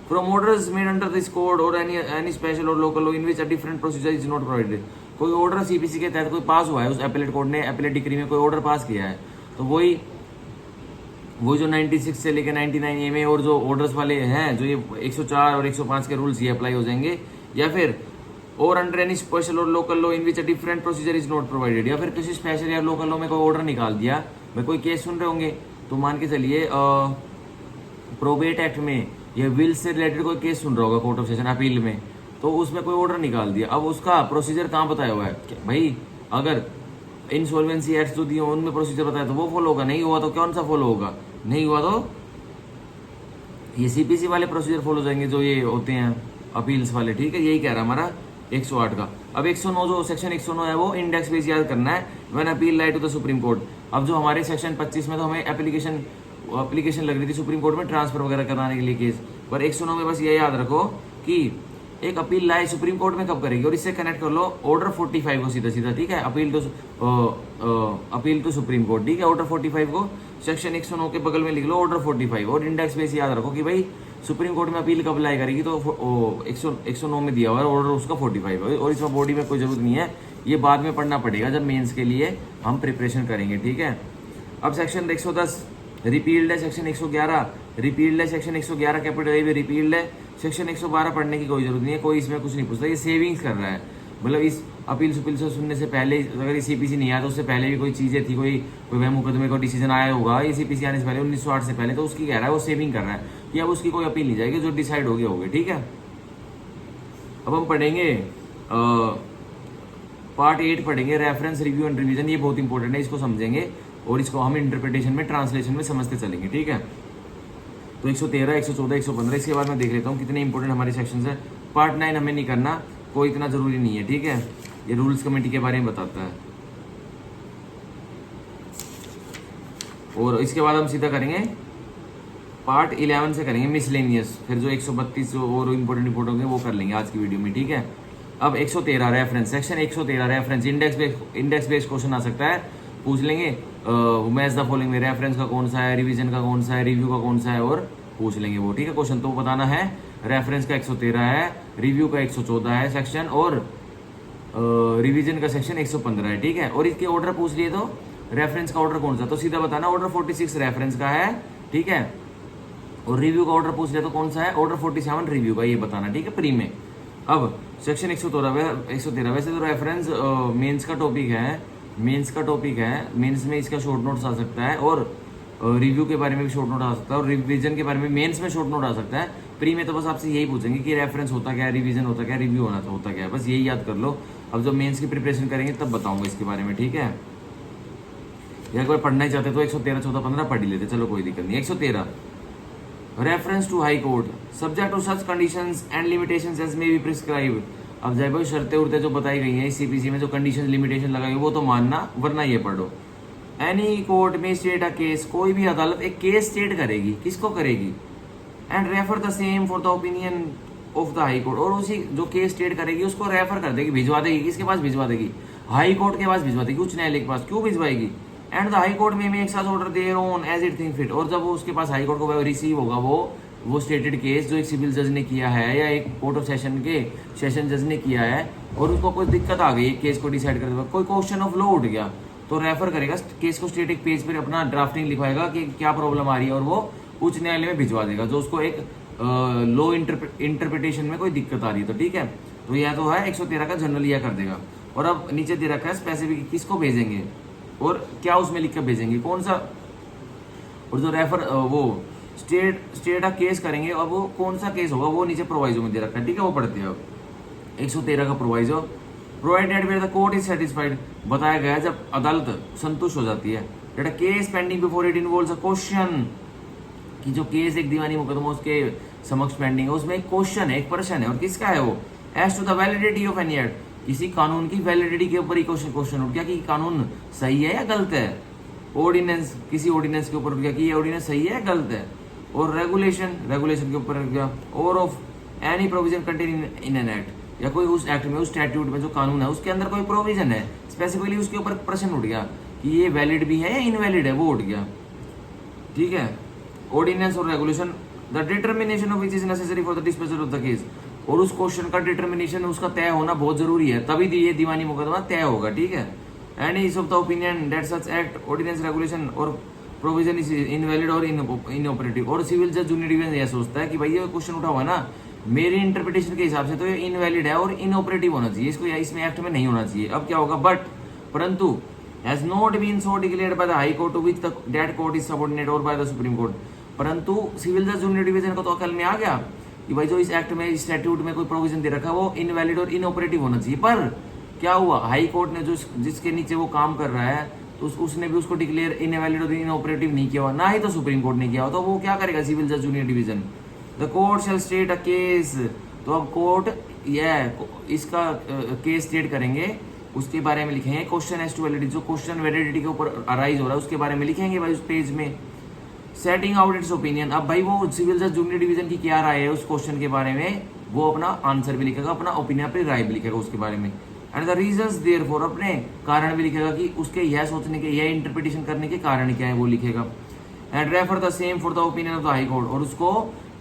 from orders made under this code or any special or local law in which a different procedure is not provided, कोई ऑर्डर सीपीसी के तहत कोई पास हुआ है, उस एपेलेट कोर्ट ने एपेलेट डिग्री में कोई ऑर्डर पास किया है, तो वही वो जो 96 से लेकर 99 ए में और जो ऑर्डर्स वाले हैं, जो ये 104 और 105 के रूल्स ये अप्लाई हो जाएंगे, या फिर और under any special or local law in which a different procedure is not provided, या फिर किसी स्पेशल या लोकल लॉ में कोई ऑर्डर निकाल दिया, भाई कोई केस सुन रहे होंगे तो मान के चलिए प्रोबेट एक्ट में या विल से रिलेटेड कोई केस सुन रहा होगा कोर्ट ऑफ सेशन अपील में, तो उसमें कोई ऑर्डर निकाल दिया, अब उसका प्रोसीजर कहाँ बताया हुआ है भाई, अगर इंसॉल्वेंसी एक्ट जो दिए उनमें प्रोसीजर बताया तो वो फॉलो होगा, नहीं हुआ तो कौन सा फॉलो होगा, नहीं हुआ तो ये सीपीसी वाले प्रोसीजर फॉलो जाएंगे जो ये होते हैं अपील्स वाले, ठीक है। यही कह रहा हमारा 108 का। अब 109 जो सेक्शन 109 है वो इंडेक्स बेस याद करना है, when appeal lie to the Supreme Court. अब जो हमारे सेक्शन 25 में तो हमें एप्लीकेशन लग रही थी सुप्रीम कोर्ट में ट्रांसफर वगैरह कराने के लिए केस, पर 109 में बस ये याद रखो कि एक अपील लाए सुप्रीम कोर्ट में कब करेगी, और इससे कनेक्ट कर लो ऑर्डर 45 को सीधा सीधा, ठीक है। अपील टू सुप्रीम कोर्ट, ठीक है। ऑर्डर 45 को सेक्शन 109 के बगल में लिख लो ऑर्डर 45, और इंडेक्स बेस याद रखो कि भाई सुप्रीम कोर्ट में अपील कब लाई करेगी, तो 109 में दिया हुआ है ऑर्डर उसका 45 है, और इसमें बॉडी में कोई जरूरत नहीं है, ये बाद में पढ़ना पड़ेगा जब मेंस के लिए हम प्रिपरेशन करेंगे, ठीक है। अब सेक्शन 110 रिपील्ड है, सेक्शन 111 रिपील्ड है, सेक्शन 111 कैपिटल ए में रिपील्ड है, सेक्शन 112 पढ़ने की कोई जरूरत नहीं है, कोई इसमें कुछ नहीं पूछता, ये सेविंग्स कर रहा है, मतलब इस अपील से सुनने से पहले अगर ये सीपीसी नहीं आया तो उससे पहले भी कोई चीजें थी, कोई वह मुकदमे का डिसीजन आया होगा ये सीपीसी आने से पहले 1908 से पहले, तो उसकी कह रहा है वो सेविंग कर रहा है कि अब उसकी कोई अपील नहीं जाएगी, जो डिसाइड हो गया होगा, ठीक है। अब हम पढ़ेंगे पार्ट 8 पढ़ेंगे, रेफरेंस रिव्यू एंड रिवीजन, ये बहुत इंपॉर्टेंट है, इसको समझेंगे और इसको हम इंटरप्रिटेशन में ट्रांसलेशन में समझते चलेंगे, ठीक है। तो 113, 114, 115 इसके बाद मैं देख लेता हूँ कितने इंपॉर्टेंट हमारे सेक्शंस है। पार्ट 9 हमें नहीं करना, कोई इतना ज़रूरी नहीं है, ठीक है। ये रूल्स कमेटी के बारे में बताता है। और इसके बाद हम सीधा करेंगे पार्ट 11 से करेंगे मिसलेनियस, फिर जो 132 और इम्पोर्टेंट होंगे वो कर लेंगे आज की वीडियो में, ठीक है। अब 113 reference, section 113 reference, index based question आ सकता है, पूछ लेंगे मैच द फॉलोइंग में रेफरेंस का कौन सा है, रिवीजन का कौन सा है, रिव्यू का कौन सा है, और पूछ लेंगे वो, ठीक है। क्वेश्चन तो बताना है, रेफरेंस का 113 है, रिव्यू का 114 है सेक्शन, और रिवीजन का सेक्शन 115 है, ठीक है। और इसके ऑर्डर पूछ लिए तो रेफरेंस का ऑर्डर कौन सा, तो सीधा बताना ऑर्डर 46 रेफरेंस का है, ठीक है। और रिव्यू का ऑर्डर पूछ लिया तो कौन सा है, ऑर्डर 47 रिव्यू का, ये बताना, ठीक है, प्री में। अब सेक्शन 113 वैसे तो रेफरेंस मेंस का टॉपिक है, मेंस में इसका शॉर्ट नोट्स आ सकता है, और रिव्यू के बारे में भी शॉर्ट नोट आ सकता है, और रिवीजन के बारे में मेंस में शॉर्ट नोट आ सकता है। प्री में तो बस आपसे यही पूछेंगे कि रेफरेंस होता क्या है, रिवीजन होता क्या है, रिव्यू होता क्या है, बस यही याद कर लो। अब जब मेंस की प्रिपरेशन करेंगे तब बताऊंगा इसके बारे में, ठीक है। या अगर पढ़ना ही चाहते तो 113, 14, 15 पढ़ ही लेते, चलो कोई दिक्कत नहीं। 113 reference to high court subject to such conditions and limitations as may be prescribe. अब जय भाई शर्तें उर्तें जो बताई गई हैं सीपीसी में, जो कंडीशन लिमिटेशन लगाई वो तो मानना, वरना ये पढ़ो। एनी कोर्ट में स्टेट अ केस, कोई भी अदालत एक केस स्टेट करेगी, किसको करेगी, and refer the same for the opinion of the high court, और उसी जो केस स्टेट करेगी उसको रेफर कर देगी, भिजवा देगी, किसके पास भिजवा देगी, हाई कोर्ट के पास भिजवा देगी, उच्च न्यायालय के पास। क्यों भिजवाएगी, and the high court may makes such order thereon as it think fit, और जब वो उसके पास हाई कोर्ट को रिसीव होगा वो स्टेटेड केस जो एक सिविल जज ने किया है या एक कोर्ट ऑफ सेशन के सेशन जज ने किया है, और उसको कोई दिक्कत आ गई केस को डिसाइड करते वक्त, कोई क्वेश्चन ऑफ लॉ उठ गया, तो रेफर करेगा केस को, स्टेट एक पेज पर अपना ड्राफ्टिंग लिखवाएगा कि क्या प्रॉब्लम आ रही है, और वो उच्च न्यायालय में भिजवा देगा जो उसको एक लॉ इंटरप्रिटेशन में कोई दिक्कत आ रही है, तो ठीक है। तो यह तो है 113 का जनरल यह कर देगा। और अब नीचे दे रखा है स्पेसिफिक किसको भेजेंगे और क्या उसमें लिख कर भेजेंगे, कौन सा, और जो रेफर वो स्टेट का केस करेंगे, और वो कौन सा केस होगा वो नीचे प्रोवाइजो में दे रखा है, ठीक है, वो पढ़ते हैं। अब 113 का proviso, provided where the court is satisfied, बताया गया जब अदालत संतुष्ट हो जाती है, that a case pending before it involves a question, कि जो केस एक दीवानी मुकदमा उसके समक्ष पेंडिंग है, उसमें एक क्वेश्चन है, एक प्रश्न है, और किसका है वो, as to the validity of any act, किसी कानून की वैलिडिटी के ऊपर ही क्वेश्चन उठ गया कि कानून सही है या गलत है, ऑर्डिनेंस, किसी ऑर्डिनेंस के ऊपर उठ गया कि ये ऑर्डिनेंस सही है या गलत है, और रेगुलेशन के ऊपर उठ गया, और of any provision contain in an act, या कोई उस एक्ट में, उस स्टैट्यूट में जो कानून है उसके अंदर कोई प्रोविजन है स्पेसिफिकली, उसके ऊपर प्रश्न उठ गया कि ये वैलिड भी है या इनवैलिड है, वो उठ गया, ठीक है। ऑर्डिनेंस और regulation, the determination of which is necessary for the disposal of the case, और उस क्वेश्चन का डिटर्मिनेशन उसका तय होना बहुत जरूरी है, तभी ये दीवानी मुकदमा तय होगा, ठीक है। And is of the opinion that such act, ordinance, regulation or provision is invalid or inoperative, और सिविल जज जूनियर डिवीजन यह सोचता है कि भाई ये क्वेश्चन उठा हुआ है ना, मेरी इंटरप्रिटेशन के हिसाब से तो ये इनवैलिड है और इनऑपरेटिव होना चाहिए, इसको इसमें एक्ट में नहीं होना चाहिए। अब क्या होगा, बट परंतु has not been so declared by the high court to which that court is subordinate or by the Supreme Court, परंतु सिविल जज जूनियर डिवीजन को तो अकल में आ गया कि भाई जो इस एक्ट में, इस स्टैट्यूट में कोई प्रोविजन दे रखा है वो इनवैलिड और इनऑपरेटिव होना चाहिए, पर क्या हुआ, हाई कोर्ट ने जो जिसके नीचे वो काम कर रहा है तो उसने भी उसको डिक्लेयर इनवैलिड और इनऑपरेटिव नहीं किया हुआ, ना ही तो सुप्रीम कोर्ट ने किया हो, तो वो क्या करेगा सिविल जज junior division, the court shell state a case, तो अब कोर्ट इसका केस स्टेट करेंगे, उसके बारे में लिखेंगे क्वेश्चन एज टू वैलिडिटी, जो क्वेश्चन वैलिडिटी के ऊपर अराइज हो रहा है उसके बारे में लिखेंगे भाई उस पेज में। सेटिंग आउट इट्स ओपिनियन, अब भाई वो सिविल जज जूनियर डिवीजन की क्या राय है उस क्वेश्चन के बारे में, वो अपना आंसर भी लिखेगा, अपना ओपिनियन, अपनी राय भी लिखेगा उसके बारे में, एंड द रीजंस देयरफॉर, अपने कारण भी लिखेगा कि उसके यह सोचने के, यह इंटरप्रिटेशन करने के कारण क्या है वो लिखेगा, and refer the same for the opinion of the high court, और उसको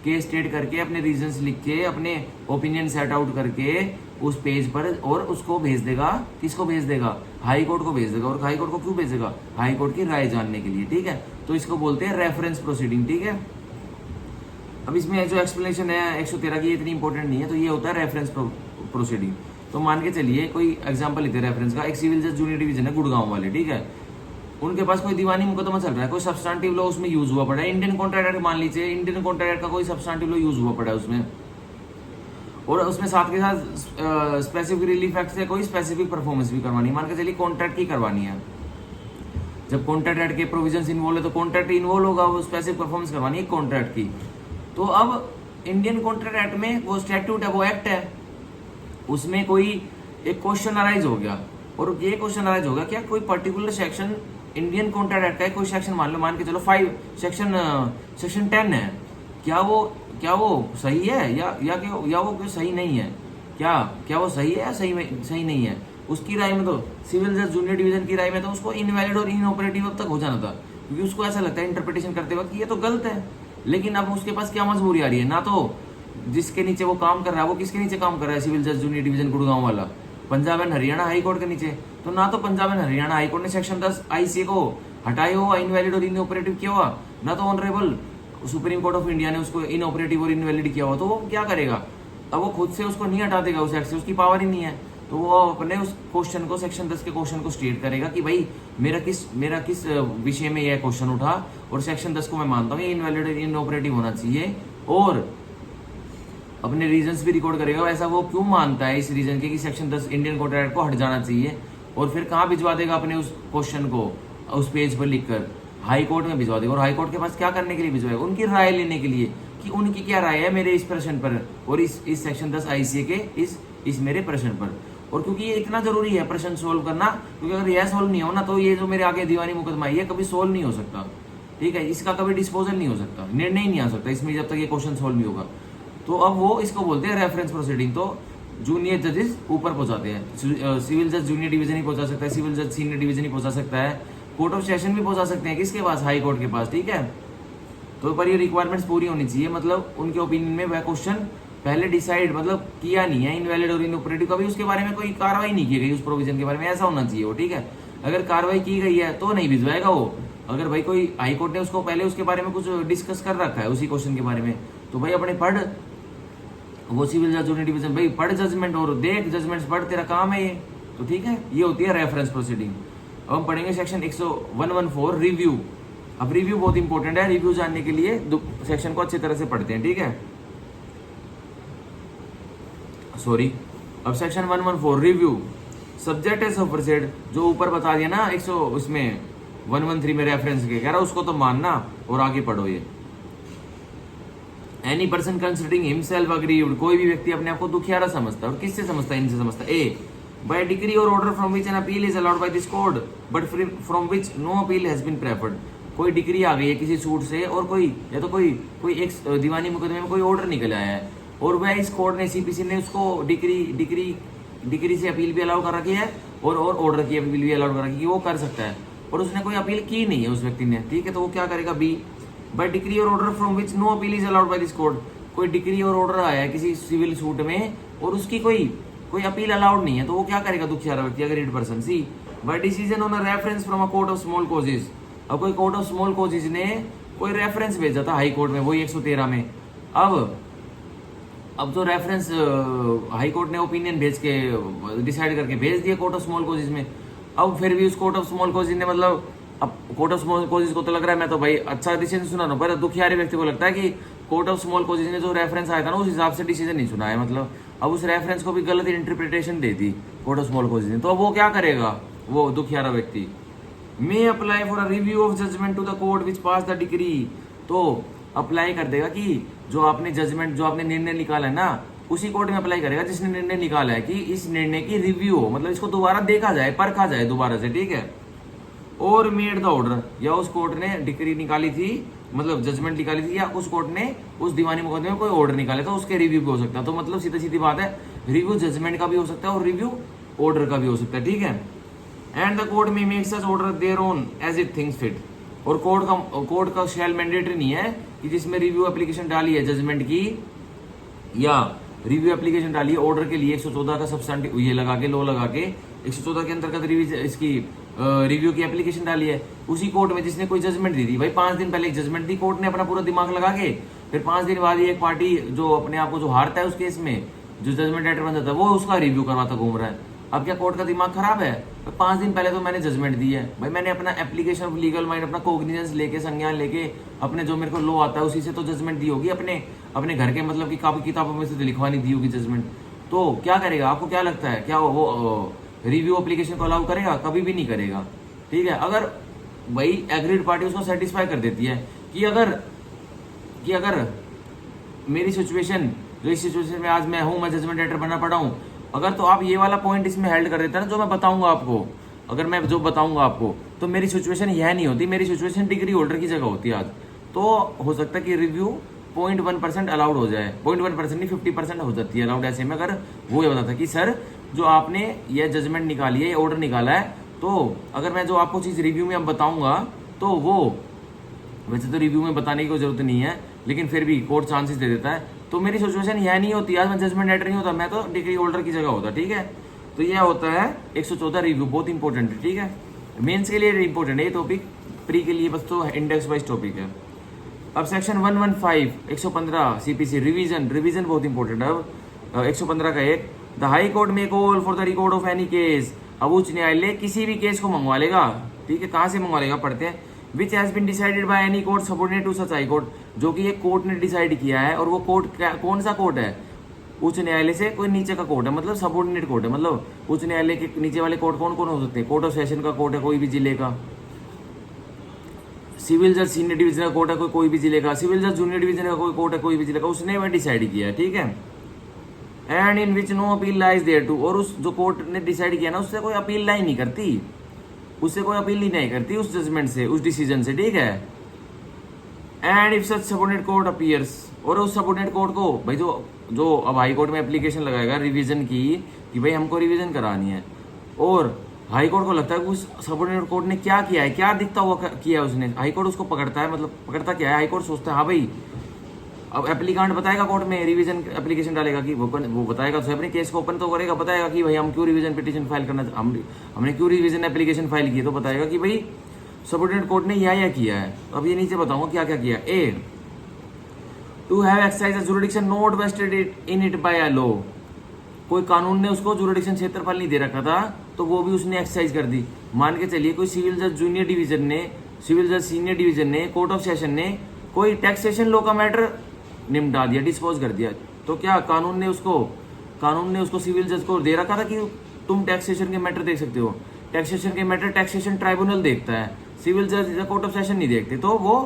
केस स्टेट करके अपने रीजंस लिख के अपने ओपिनियन सेट आउट करके उस पेज पर, और उसको भेज देगा, किसको भेज देगा, हाई कोर्ट को भेज देगा, और हाई कोर्ट को क्यों भेजेगा, हाई कोर्ट की राय जानने के लिए, ठीक है। तो इसको बोलते हैं रेफरेंस प्रोसीडिंग, ठीक है। अब इसमें जो एक्सप्लेनेशन है 113 की इतनी इंपॉर्टेंट नहीं है, तो ये होता है रेफरेंस प्रोसीडिंग। तो मान के चलिए कोई एग्जांपल लेते हैं रेफरेंस का, एक सिविल जज जूनियर डिवीजन है गुड़गांव वाले, ठीक है, उनके पास कोई दीवानी मुकदमा चल रहा है, कोई सब्सटेंटिव लॉ उसमें यूज हुआ पड़ा है, इंडियन कॉन्ट्रैक्ट एक्ट मान लीजिए, इंडियन कॉन्ट्रैक्ट एक्ट का कोई सब्सटेंटिव लॉ यूज हुआ पड़ा है उसमें, और उसमें साथ के साथ स्पेसिफिक रिलीफ एक्ट से कोई स्पेसिफिक परफॉर्मेंस भी करवानी है, मान के चलिए कॉन्ट्रैक्ट की करवानी है, जब कॉन्ट्रैक्ट एक्ट के प्रोविजंस इन्वॉल्व है तो कॉन्ट्रैक्ट इन्वॉल्व होगा, वो स्पेसिफिक परफॉर्मेंस करवानी है कॉन्ट्रैक्ट की। तो अब इंडियन कॉन्ट्रैक्ट एक्ट में वो स्टैट्यूट है, वो एक्ट है, उसमें कोई एक क्वेश्चन अराइज हो गया, और ये क्वेश्चन अराइज हो गया क्या कोई particular section Indian contract act का है, कोई सेक्शन मान के चलो 5 सेक्शन 10 है, क्या वो सही है या वो क्यों सही नहीं है, क्या वो सही है या सही नहीं है। उसकी राय में तो सिविल जज जूनियर डिवीजन की राय में तो उसको इनवैलिड और इनऑपरेटिव अब तक हो जाना था, क्योंकि उसको ऐसा लगता है इंटरप्रिटेशन करते वक्त ये तो गलत है। लेकिन अब उसके पास क्या मजबूरी आ रही है, ना तो जिसके नीचे वो काम कर रहा है वो किसके नीचे काम कर रहा है, सिविल जज जूनियर डिवीजन गुड़गांव वाला, Punjab and Haryana high court के नीचे। तो ना तो Punjab and Haryana high court ने सेक्शन 10 आईसीए को हटाए हुआ, इनवैलिड और इनऑपरेटिव किया हुआ, ना तो honourable supreme court of India ने उसको इनऑपरेटिव और इनवैलिड किया हुआ। तो वो क्या करेगा, अब वो खुद से उसको नहीं हटा देगा, उस एक्ट से उसकी पावर ही नहीं है। तो वो अपने उस क्वेश्चन को, सेक्शन 10 के क्वेश्चन को स्टेट करेगा कि भाई मेरा किस विषय में यह क्वेश्चन उठा, और सेक्शन 10 को मैं मानता हूँ ये इनवैलिड और इनऑपरेटिव होना चाहिए, और अपने रीजंस भी रिकॉर्ड करेगा ऐसा वो क्यों मानता है इस रीजन के कि सेक्शन 10 इंडियन कॉन्ट्रैक्ट एक्ट को हट जाना चाहिए। और फिर कहाँ भिजवा देगा अपने उस क्वेश्चन को, उस पेज पर लिखकर हाई कोर्ट में भिजवा देगा। और हाई कोर्ट के पास क्या करने के लिए भिजवाएगा, उनकी राय लेने के लिए कि उनकी क्या राय है मेरे इस प्रश्न पर, और इस सेक्शन 10 आईसीए के इस मेरे प्रश्न पर। और क्योंकि ये इतना जरूरी है प्रश्न सोल्व करना, क्योंकि अगर यह सोल्व नहीं हो ना तो ये जो मेरे आगे दीवानी मुकदमा है ये कभी सोल्व नहीं हो सकता, ठीक है, इसका कभी डिस्पोजल नहीं हो सकता, निर्णय ही नहीं आ सकता इसमें जब तक ये क्वेश्चन सोल्व नहीं होगा। तो अब वो इसको बोलते हैं रेफरेंस प्रोसीडिंग। तो जूनियर जजेस ऊपर पहुंचाते हैं, सिविल जज जूनियर डिवीजन ही पहुंचा सकता है, सिविल जज सीनियर डिवीजन ही पहुंचा सकता है, कोर्ट ऑफ सेशन भी पहुंचा सकते हैं, किसके पास, हाई कोर्ट के पास, ठीक है। तो पर ये रिक्वायरमेंट्स पूरी होनी चाहिए, मतलब उनके ओपिनियन में वह क्वेश्चन पहले डिसाइड मतलब किया नहीं है, इनवैलिड और इनऑपरेटिव, कभी उसके बारे में कोई कार्रवाई नहीं की गई उस प्रोविजन के बारे में, ऐसा होना चाहिए वो, ठीक है। अगर कार्रवाई की गई है तो नहीं भिजवाएगा वो। अगर भाई कोई हाई कोर्ट ने उसको पहले उसके बारे में कुछ डिस्कस कर रखा है उसी क्वेश्चन के बारे में, तो भाई अपने पढ़, वो सिविल जज जूनियर डिवीजन भाई पढ़ जजमेंट और देख जजमेंट्स पढ़, तेरा काम है ये, तो ठीक है। ये होती है रेफरेंस प्रोसीडिंग। अब हम पढ़ेंगे सेक्शन 114 रिव्यू। अब रिव्यू बहुत इंपॉर्टेंट है, रिव्यू जानने के लिए सेक्शन को अच्छी तरह से पढ़ते हैं, ठीक है। सॉरी, अब सेक्शन 114 रिव्यू सब्जेक्ट है सफरसेड, जो ऊपर बता दिया ना 100 उसमें 113 में रेफरेंस के कह रहा उसको तो मानना और आगे पढ़ो। ये any person considering himself aggrieved, कोई भी व्यक्ति अपने आप को दुखियारा समझता है, और किससे समझता है, इनसे समझता है। ए बाय डिग्री और order from which an appeal is allowed by this code but from which no appeal has been preferred, कोई डिग्री आ गई है किसी सूट से, और कोई एक दीवानी मुकदमे में कोई ऑर्डर निकल आया है, और वह इस कोर्ट ने सीपीसी ने उसको डिग्री से अपील भी अलाउ कर रखी है, और ऑर्डर की अपील भी अलाउ कर रखी है कि वो कर सकता है, और उसने कोई अपील की नहीं है उस व्यक्ति ने, ठीक है। तो वो क्या करेगा, बी बाय डिग्री और order from which no appeal is allowed by this court, कोई डिग्री और ऑर्डर आया है किसी सिविल सूट में और उसकी कोई अपील अलाउड नहीं है, तो वो क्या करेगा दुखियारा व्यक्ति, aggrieved person. C by decision on a reference from a court of small causes, अब कोई कोर्ट ऑफ स्मॉल कॉजेज ने कोई रेफरेंस भेजा था हाई कोर्ट में, वही 113 में। अब जो रेफरेंस हाई कोर्ट ने ओपिनियन भेज के डिसाइड करके भेज दिया कोर्ट ऑफ स्मॉल कॉजेज में, अब फिर भी उस कोर्ट ऑफ स्मॉल कॉजेज ने मतलब, अब कोर्ट ऑफ स्मॉल कॉजेज को तो लग रहा है मैं तो भाई अच्छा डिसीजन सुना रहा हूँ, पर दुखियारे व्यक्ति को लगता है कि कोर्ट ऑफ स्मॉल कॉजेज ने जो रेफरेंस आया था ना उस हिसाब से डिसीजन नहीं सुना है, मतलब अब उस रेफरेंस को भी गलत इंटरप्रिटेशन दे दी कोर्ट ऑफ स्मॉल कॉजेज ने। तो अब वो क्या करेगा, वो दुखियारा व्यक्ति may apply for a review of judgment to the court which pass the decree, तो अप्लाई कर देगा कि जो आपने जजमेंट, जो आपने निर्णय निकाला है ना, उसी कोर्ट में अप्लाई करेगा जिसने निर्णय निकाला है, कि इस निर्णय की रिव्यू हो, मतलब इसको दोबारा देखा जाए, परखा जाए दोबारा से, ठीक है। और मेड द ऑर्डर, या उस कोर्ट ने डिग्री निकाली थी, मतलब जजमेंट निकाली थी, या उस कोर्ट ने उस दीवानी मुकदमे में कोई ऑर्डर निकाला था, उसके रिव्यू भी हो सकता है। तो मतलब सीधी सीधी बात है, रिव्यू जजमेंट का भी हो सकता है और रिव्यू ऑर्डर का भी हो सकता है, ठीक है। And the court may make such order thereon as it thinks fit, और कोर्ट का शैल मैंडेटरी नहीं है कि जिसमें रिव्यू एप्लीकेशन डाली है जजमेंट की, या रिव्यू एप्लीकेशन डाली है ऑर्डर के लिए 114 का सब्सटेंटिव ये लगा के, लो लगा के 114 के अंतर्गत इसकी रिव्यू की एप्लीकेशन डाली है, उसी कोर्ट में जिसने कोई जजमेंट दी थी। भाई 5 दिन पहले एक जजमेंट दी कोर्ट ने अपना पूरा दिमाग लगा के, फिर 5 दिन बाद एक पार्टी जो अपने आप को जो हारता है उस केस में, जो जजमेंट राइटर बन जाता है, वो उसका रिव्यू करवाता घूम रहा है। अब क्या कोर्ट का दिमाग खराब है? 5 दिन पहले तो मैंने जजमेंट दी है भाई, मैंने अपना एप्लीकेशन ऑफ लीगल माइंड, अपना कोग्निजेंस लेके, संज्ञान लेके, अपने जो मेरे को लो आता है उसी से तो जजमेंट दी होगी, अपने घर के मतलब की काफी किताबों में से तो लिखवानी दी होगी जजमेंट। तो क्या करेगा, आपको क्या लगता है, क्या वो रिव्यू एप्लीकेशन को अलाउ करेगा? कभी भी नहीं करेगा, ठीक है। अगर भाई एग्रीड पार्टी उसको सेटिस्फाई कर देती है कि अगर मेरी सिचुएशन, जो इस सिचुएशन में आज मैं हूं, मैं जजमेंट राइटर बनना पड़ा हूं, अगर तो आप ये वाला पॉइंट इसमें हेल्ड कर देते हैं ना, जो मैं बताऊंगा आपको, अगर मैं जो बताऊंगा आपको, तो मेरी सिचुएशन यह नहीं होती, मेरी सिचुएशन डिग्री होल्डर की जगह होती है आज, तो हो सकता है कि रिव्यू 0.1% अलाउड हो जाए, 0.1% नहीं 50% हो जाती है अलाउड। ऐसे में अगर वो ये बताता कि सर जो आपने ये जजमेंट निकाली है, ये ऑर्डर निकाला है, तो अगर मैं जो आपको चीज़ रिव्यू में अब बताऊंगा, तो वो वैसे तो रिव्यू में बताने की कोई जरूरत नहीं है, लेकिन फिर भी कोर्ट चांसेस दे देता है, तो मेरी सिचुएशन यह नहीं होती, आज मैं जजमेंट राइटर नहीं होता, मैं तो डिग्री होल्डर की जगह होता। ठीक है, तो यह होता है 114 रिव्यू, बहुत इंपॉर्टेंट है। ठीक है, मेंस के लिए इंपॉर्टेंट है ये टॉपिक, प्री के लिए बस तो इंडेक्स वाइज टॉपिक है। अब सेक्शन 115 115 सीपीसी रिवीजन बहुत इंपॉर्टेंट है। अब 115 का एक, the high court may call for the record of any case, अब उच्च न्यायालय किसी भी केस को मंगवा लेगा। ठीक है, कहाँ से मंगवा लेगा, पढ़ते हैं, which has been decided by any court subordinate to such high court, जो कि एक कोर्ट ने डिसाइड किया है, और वो कोर्ट कौन सा कोर्ट है, उच्च न्यायालय से कोई नीचे का कोर्ट है, मतलब सबऑर्डिनेट कोर्ट है। मतलब उच्च न्यायालय के नीचे वाले कोर्ट कौन कौन हो सकते हैं, कोर्ट ऑफ सेशन का कोर्ट है कोई भी जिले का, सिविल जज सीनियर डिवीजन का कोर्ट है कोई भी जिले का, सिविल जज जूनियर डिवीजन का कोई कोर्ट है कोई भी जिले का, उसने वह डिसाइड किया है। ठीक है, and in which no appeal lies thereto, और उस जो कोर्ट ने डिसाइड किया ना, उससे कोई अपील लाई नहीं करती, उससे कोई अपील ही नहीं करती उस जजमेंट से, उस डिसीजन से। ठीक है, and if such subordinate court appears, और उस सबऑर्डिनेट कोर्ट को भाई जो अब हाई कोर्ट में एप्लीकेशन लगाएगा रिवीजन की, कि भाई हमको रिवीजन करानी है, और हाई कोर्ट को लगता है कि उस सबऑर्डिनेट कोर्ट ने क्या किया है, क्या दिखता हुआ किया है उसने, हाई कोर्ट उसको पकड़ता है, मतलब पकड़ता क्या है, हाई कोर्ट सोचता है हाँ भाई, अब एप्लीकांट बताएगा कोर्ट में, रिवीजन एप्लीकेशन डालेगा कि वो बताएगा, तो अपने केस को ओपन तो करेगा, बताएगा कि भाई हम क्यों रिवीजन पिटीशन फाइल करना, हमने क्यों रिवीजन एप्लीकेशन फाइल की, तो बताएगा कि भाई सबऑर्डिनेट कोर्ट ने यह किया है। अब ये नीचे बताऊंगा क्या क्या किया। A, to have exercise jurisdiction not vested in it by a law, कोई कानून ने उसको जुरिडिक्शन क्षेत्रफल नहीं दे रखा था, तो वो भी उसने एक्सरसाइज कर दी। मान के चलिए कोई सिविल जज जूनियर डिवीजन ने, सिविल जज सीनियर डिवीजन ने, कोर्ट ऑफ सेशन ने कोई टैक्सेशन लॉ का मैटर निपटा दिया, डिस्पोज कर दिया, तो क्या कानून ने उसको सिविल जज को दे रखा था कि तुम टैक्सेशन के मैटर देख सकते हो, टैक्सेशन के मैटर टैक्सेशन ट्राइब्यूनल देखता है, सिविल जज या कोर्ट ऑफ सेशन नहीं देखते, तो वो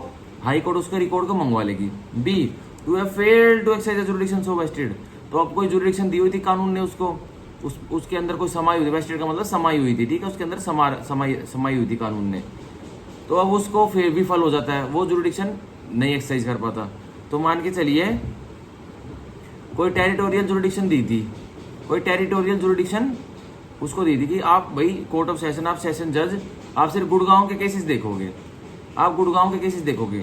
हाई कोर्ट उसके रिकॉर्ड को मंगवा लेगी। B, to have failed to exercise jurisdiction so vested, तो अब कोई जुरिडिक्शन दी हुई थी कानून ने उसको, उसके अंदर कोई समाई हुई थी, वेस्टेड का मतलब समाई हुई थी। ठीक है, उसके अंदर समाई हुई थी कानून ने, तो अब उसको फिर विफल हो जाता है, वो जुरिडिक्शन नहीं एक्सरसाइज कर पाता। तो मान के चलिए कोई टेरिटोरियल जुरिडिक्शन दी थी, कोई टेरिटोरियल जुरिडिक्शन उसको दी थी कि आप भाई कोर्ट ऑफ सेशन, आप सेशन जज, आप सिर्फ गुड़गांव के केसेस देखोगे, आप गुड़गांव के केसेस देखोगे।